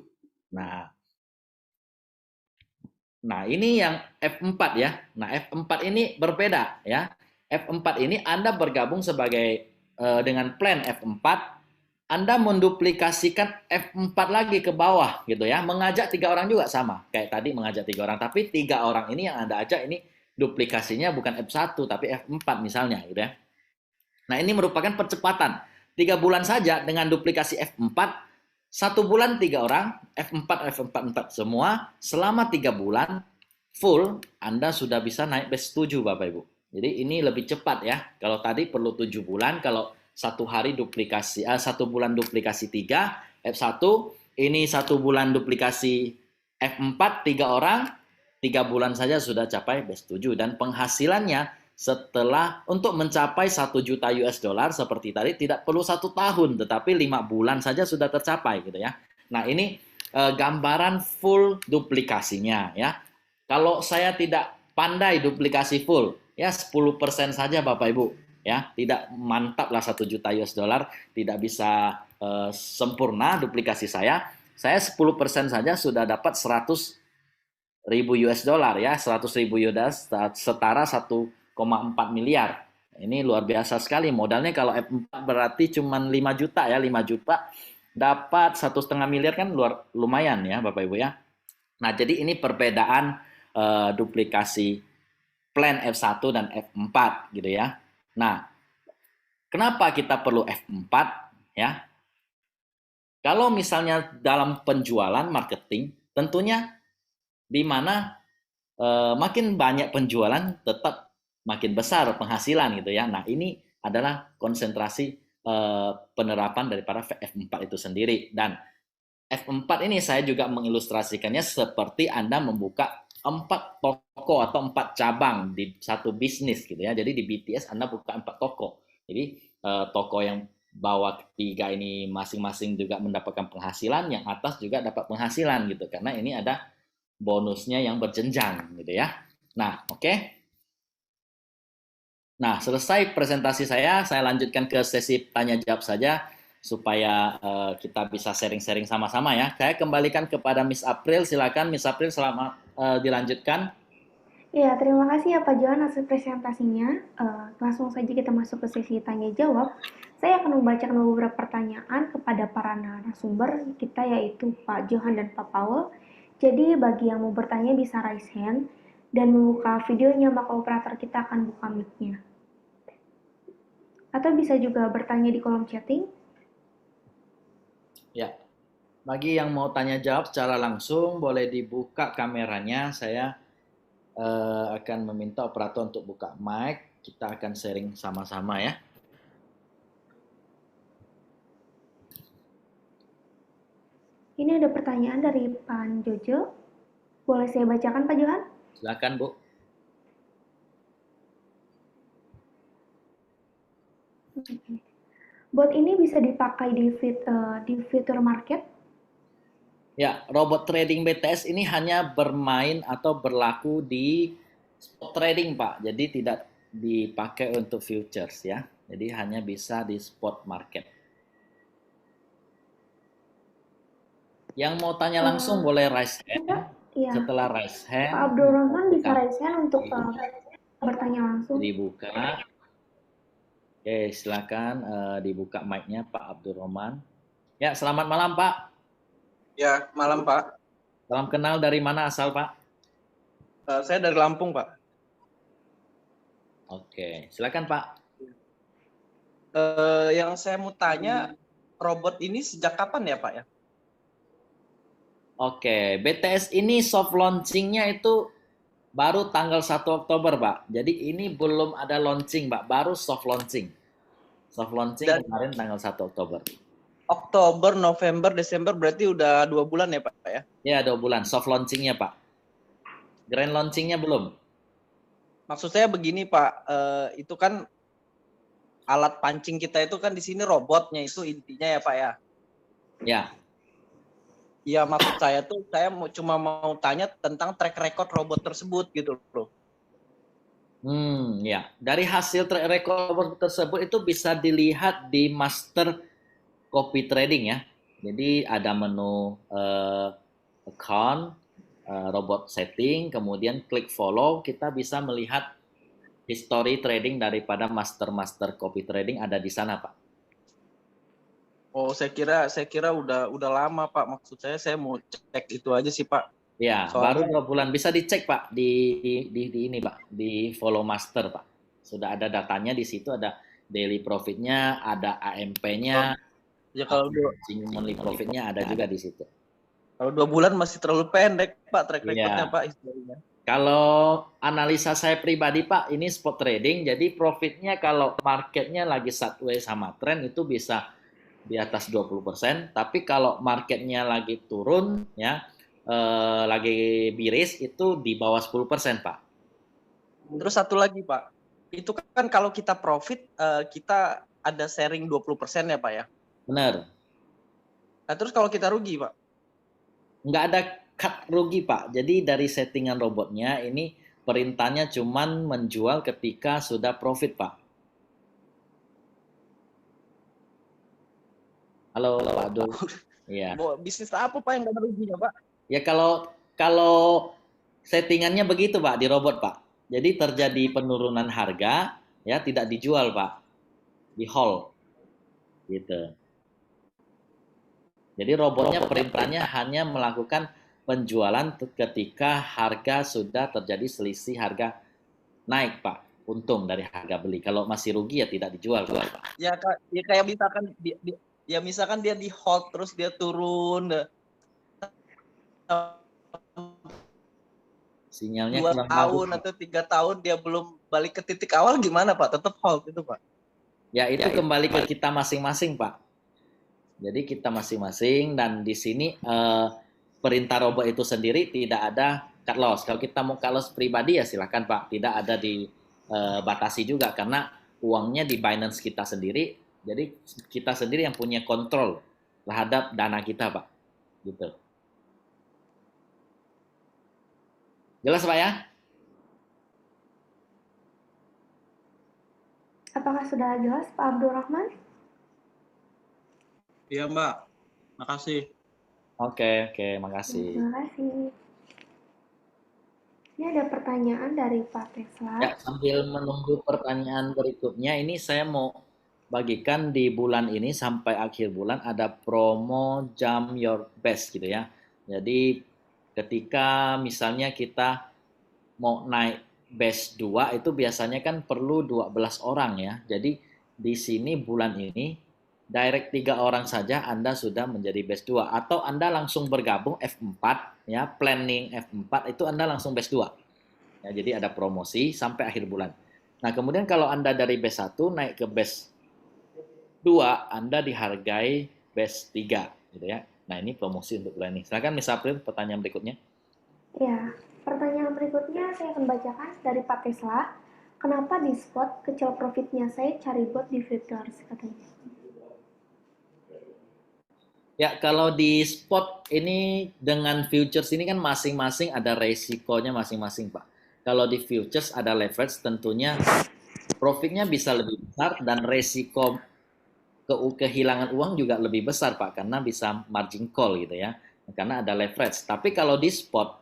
Nah, ini yang F4 ya. Nah, F4 ini berbeda ya. F4 ini Anda bergabung sebagai dengan plan F4, Anda menduplikasikan F4 lagi ke bawah gitu ya. Mengajak 3 orang juga sama. Kayak tadi mengajak 3 orang, tapi 3 orang ini yang Anda ajak ini duplikasinya bukan F1 tapi F4 misalnya gitu ya. Nah, ini merupakan percepatan. 3 bulan saja dengan duplikasi F4, 1 bulan 3 orang, F4 semua, selama 3 bulan full, Anda sudah bisa naik base 7 Bapak Ibu. Jadi ini lebih cepat ya. Kalau tadi perlu 7 bulan, kalau 1 bulan duplikasi 3, F1, ini 1 bulan duplikasi F4, 3 orang, 3 bulan saja sudah capai base 7. Dan penghasilannya setelah untuk mencapai 1 juta US dollar seperti tadi tidak perlu 1 tahun, tetapi 5 bulan saja sudah tercapai gitu ya. Nah, ini gambaran full duplikasinya ya. Kalau saya tidak pandai duplikasi full, ya 10% saja Bapak Ibu ya. Tidak mantap lah 1 juta US dollar, tidak bisa sempurna duplikasi saya. Saya 10% saja sudah dapat 100.000 US dollar ya, 100.000 US setara 1,4 miliar. Ini luar biasa sekali. Modalnya kalau F4 berarti cuma 5 juta ya, 5 juta dapat 1,5 miliar kan lumayan ya Bapak Ibu ya. Nah, jadi ini perbedaan duplikasi plan F1 dan F4 gitu ya. Nah, kenapa kita perlu F4 ya? Kalau misalnya dalam penjualan marketing, tentunya di mana makin banyak penjualan tetap makin besar penghasilan gitu ya. Nah, ini adalah konsentrasi penerapan daripada F4 itu sendiri. Dan F4 ini saya juga mengilustrasikannya seperti Anda membuka 4 toko atau 4 cabang di satu bisnis gitu ya. Jadi di BTS Anda buka 4 toko. Jadi toko yang bawah 3 ini masing-masing juga mendapatkan penghasilan, yang atas juga dapat penghasilan gitu. Karena ini ada bonusnya yang berjenjang gitu ya. Nah, oke. Nah, selesai presentasi saya lanjutkan ke sesi tanya jawab saja supaya kita bisa sharing-sharing sama-sama ya. Saya kembalikan kepada Miss April, silakan Miss April, selamat dilanjutkan. Ya, terima kasih ya Pak Johan atas presentasinya. Langsung saja kita masuk ke sesi tanya jawab. Saya akan membacakan beberapa pertanyaan kepada para narasumber kita, yaitu Pak Johan dan Pak Paul. Jadi bagi yang mau bertanya bisa raise hand dan membuka videonya, maka operator kita akan buka mic-nya. Atau bisa juga bertanya di kolom chatting. Ya, bagi yang mau tanya jawab secara langsung boleh dibuka kameranya. Saya akan meminta operator untuk buka mic. Kita akan sharing sama-sama ya. Ini ada pertanyaan dari Pak Jojo. Boleh saya bacakan Pak Johan? Silakan Bu. Bot ini bisa dipakai di fitur market? Ya, robot trading BTS ini hanya bermain atau berlaku di spot trading, Pak. Jadi tidak dipakai untuk futures ya. Jadi hanya bisa di spot market. Yang mau tanya langsung Eh, boleh raise ini Pak, hand. ya, Setelah raise Pak hand, Abdurrahman bisa buka raise hand untuk bertanya langsung. dibuka. Oke, silakan dibuka mic-nya Pak Abdurrahman. Ya, selamat malam Pak. Ya, malam Pak. Salam kenal, dari mana asal Pak? Saya dari Lampung Pak. Oke, silakan Pak. Yang saya mau tanya, robot ini sejak kapan ya Pak ya? Oke, BTS ini soft launching-nya itu baru tanggal 1 Oktober, Pak. Jadi ini belum ada launching, Pak. Baru soft launching. Soft launching Dan kemarin tanggal 1 Oktober. Oktober, November, Desember berarti udah 2 bulan ya Pak ya? Ya, 2 bulan. Soft launching-nya, Pak. Grand launching-nya belum. Maksud saya begini Pak, itu kan alat pancing kita itu kan di sini robotnya itu intinya ya Pak ya? Ya, Iya, maksud saya tuh saya cuma mau tanya tentang track record robot tersebut gitu loh. ya. Dari hasil track record tersebut itu bisa dilihat di master copy trading ya. Jadi ada menu account, robot setting, kemudian klik follow, kita bisa melihat history trading daripada master copy trading ada di sana, Pak. Oh, saya kira udah lama Pak. Maksud saya mau cek itu aja sih Pak. Ya, baru Soalnya 2 bulan. Bisa dicek, Pak, di ini, Pak, di follow master, Pak. Sudah ada datanya di situ, ada daily profit-nya, ada AMP-nya, ya kalau monthly profit-nya ada juga di situ. Kalau 2 bulan masih terlalu pendek, Pak, track recordnya, Iya. Pak, istilahnya. Kalau analisa saya pribadi, Pak, ini spot trading, jadi profitnya kalau marketnya lagi sideways sama tren itu bisa di atas 20%, tapi kalau marketnya lagi turun, ya, lagi miris, itu di bawah 10%, Pak. Terus satu lagi, Pak. Itu kan kalau kita profit, kita ada sharing 20% ya, Pak, ya? Benar. Nah, terus kalau kita rugi, Pak? Nggak ada cut rugi, Pak. Jadi dari settingan robotnya, ini perintahnya cuman menjual ketika sudah profit, Pak. Halo, Pak Abdul. Iya. Bisnis apa, Pak, yang nggak ada ruginya, Pak? Ya kalau kalau settingannya begitu, Pak, di robot, Pak. Jadi terjadi penurunan harga, ya tidak dijual, Pak, di hold, gitu. Jadi robotnya perintahnya hanya melakukan penjualan ketika harga sudah terjadi selisih harga naik, Pak. Untung dari harga beli. Kalau masih rugi ya tidak dijual, Pak. Ya, kayak misalkan ya misalkan dia di hold terus dia turun Sinyalnya 2 kurang bagus, tahun Pak. atau 3 tahun dia belum balik ke titik awal gimana, Pak? Tetap hold itu, Pak. Ya itu kembali ke kita masing-masing, Pak. Jadi kita masing-masing, dan di sini perintah robot itu sendiri tidak ada cut loss. Kalau kita mau cut loss pribadi ya silakan, Pak. Tidak ada dibatasi juga karena uangnya di Binance kita sendiri. Jadi kita sendiri yang punya kontrol terhadap dana kita, Pak. Gitu. Jelas, Pak ya? Apakah sudah jelas, Pak Abdurrahman? Iya, Mbak. Makasih. Oke, makasih. Terima kasih. Ini ada pertanyaan dari Pak Tesla. Ya, sambil menunggu pertanyaan berikutnya, ini saya mau bagikan di bulan ini sampai akhir bulan ada promo Jam Your Best gitu ya. Jadi ketika misalnya kita mau naik best 2 itu biasanya kan perlu 12 orang ya. Jadi di sini bulan ini direct 3 orang saja Anda sudah menjadi best 2 atau Anda langsung bergabung F4 ya, planning F4 itu Anda langsung best 2. Ya, jadi ada promosi sampai akhir bulan. Nah, kemudian kalau Anda dari best 1 naik ke best 2, Anda dihargai best 3 gitu ya. Nah, ini promosi untuk bulan ini. Silakan Miss April, pertanyaan berikutnya. Ya, pertanyaan berikutnya saya akan bacakan dari Pak Tesla. Kenapa di spot kecil profitnya saya cari bot di futures katanya? Ya, kalau di spot ini dengan futures ini kan masing-masing ada resikonya masing-masing, Pak. Kalau di futures ada leverage, tentunya profitnya bisa lebih besar dan resiko kehilangan uang juga lebih besar, Pak, karena bisa margin call gitu ya. Karena ada leverage. Tapi kalau di spot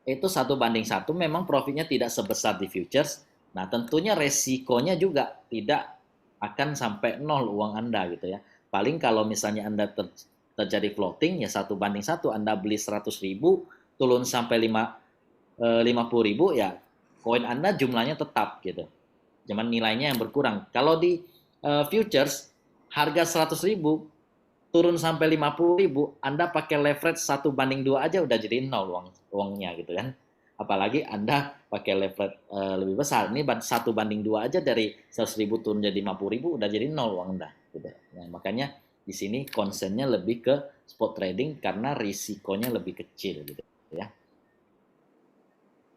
itu 1:1 memang profitnya tidak sebesar di futures. Nah, tentunya resikonya juga tidak akan sampai nol uang Anda gitu ya. Paling kalau misalnya Anda terjadi floating ya 1:1 Anda beli 100.000 turun sampai 50.000 ya koin Anda jumlahnya tetap gitu. Cuman nilainya yang berkurang. Kalau di futures harga 100.000 turun sampai 50.000, Anda pakai leverage 1:2 aja udah jadi nol uangnya gitu kan. Apalagi Anda pakai leverage lebih besar. Ini 1:2 aja dari 100.000 turun jadi 50.000 udah jadi nol uang Anda. Gitu. Nah, makanya di sini concernnya lebih ke spot trading karena risikonya lebih kecil gitu ya.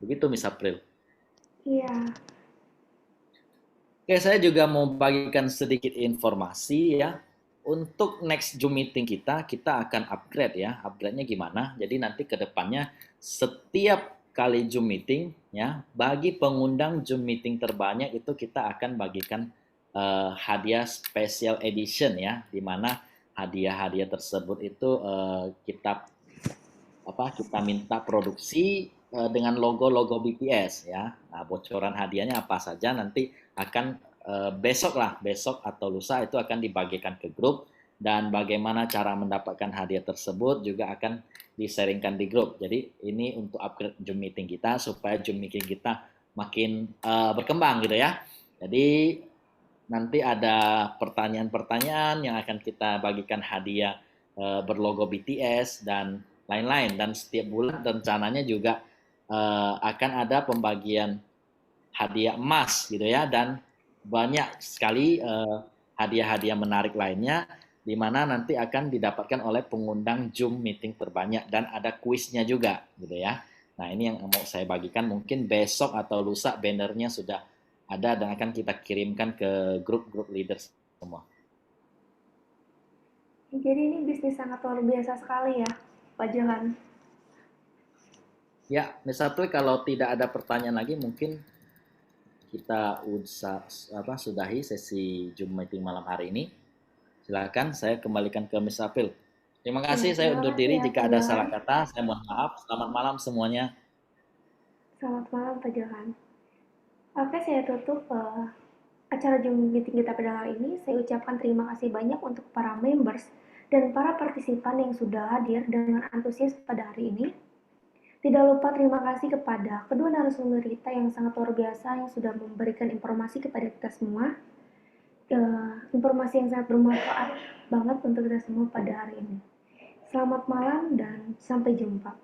Begitu Miss April. Iya, Oke, saya juga mau bagikan sedikit informasi ya. Untuk next Zoom meeting kita akan upgrade ya. Upgrade-nya gimana? Jadi nanti ke depannya setiap kali Zoom meeting ya, bagi pengundang Zoom meeting terbanyak itu kita akan bagikan hadiah special edition ya, di mana hadiah-hadiah tersebut itu kita minta produksi dengan logo-logo BTS ya. Nah, bocoran hadiahnya apa saja nanti akan besok atau lusa itu akan dibagikan ke grup dan bagaimana cara mendapatkan hadiah tersebut juga akan di-sharingkan di grup. Jadi ini untuk upgrade Zoom meeting kita supaya Zoom meeting kita makin berkembang gitu ya. Jadi nanti ada pertanyaan-pertanyaan yang akan kita bagikan hadiah berlogo BTS dan lain-lain. Dan setiap bulan rencananya juga akan ada pembagian hadiah emas gitu ya dan banyak sekali hadiah-hadiah menarik lainnya di mana nanti akan didapatkan oleh pengundang Zoom meeting terbanyak dan ada kuisnya juga gitu ya. Nah, ini yang mau saya bagikan mungkin besok atau lusa bannernya sudah ada dan akan kita kirimkan ke grup-grup leaders semua. jadi ini bisnis sangat luar biasa sekali ya, Pak Johan. Ya, misalnya kalau tidak ada pertanyaan lagi mungkin kita sudahi sesi Zoom meeting malam hari ini. Silakan saya kembalikan ke Miss April. Terima Ya, kasih, saya terima undur kasih diri ya, jika Pak ada Johan. salah kata. Saya mohon maaf. Selamat malam semuanya. Selamat malam, Pak Johan. Oke, saya tutup acara Zoom meeting kita pada hari ini. Saya ucapkan terima kasih banyak untuk para members dan para partisipan yang sudah hadir dengan antusias pada hari ini. Tidak lupa terima kasih kepada kedua narasumber kita yang sangat luar biasa yang sudah memberikan informasi kepada kita semua. Informasi yang sangat bermanfaat banget untuk kita semua pada hari ini. Selamat malam dan sampai jumpa.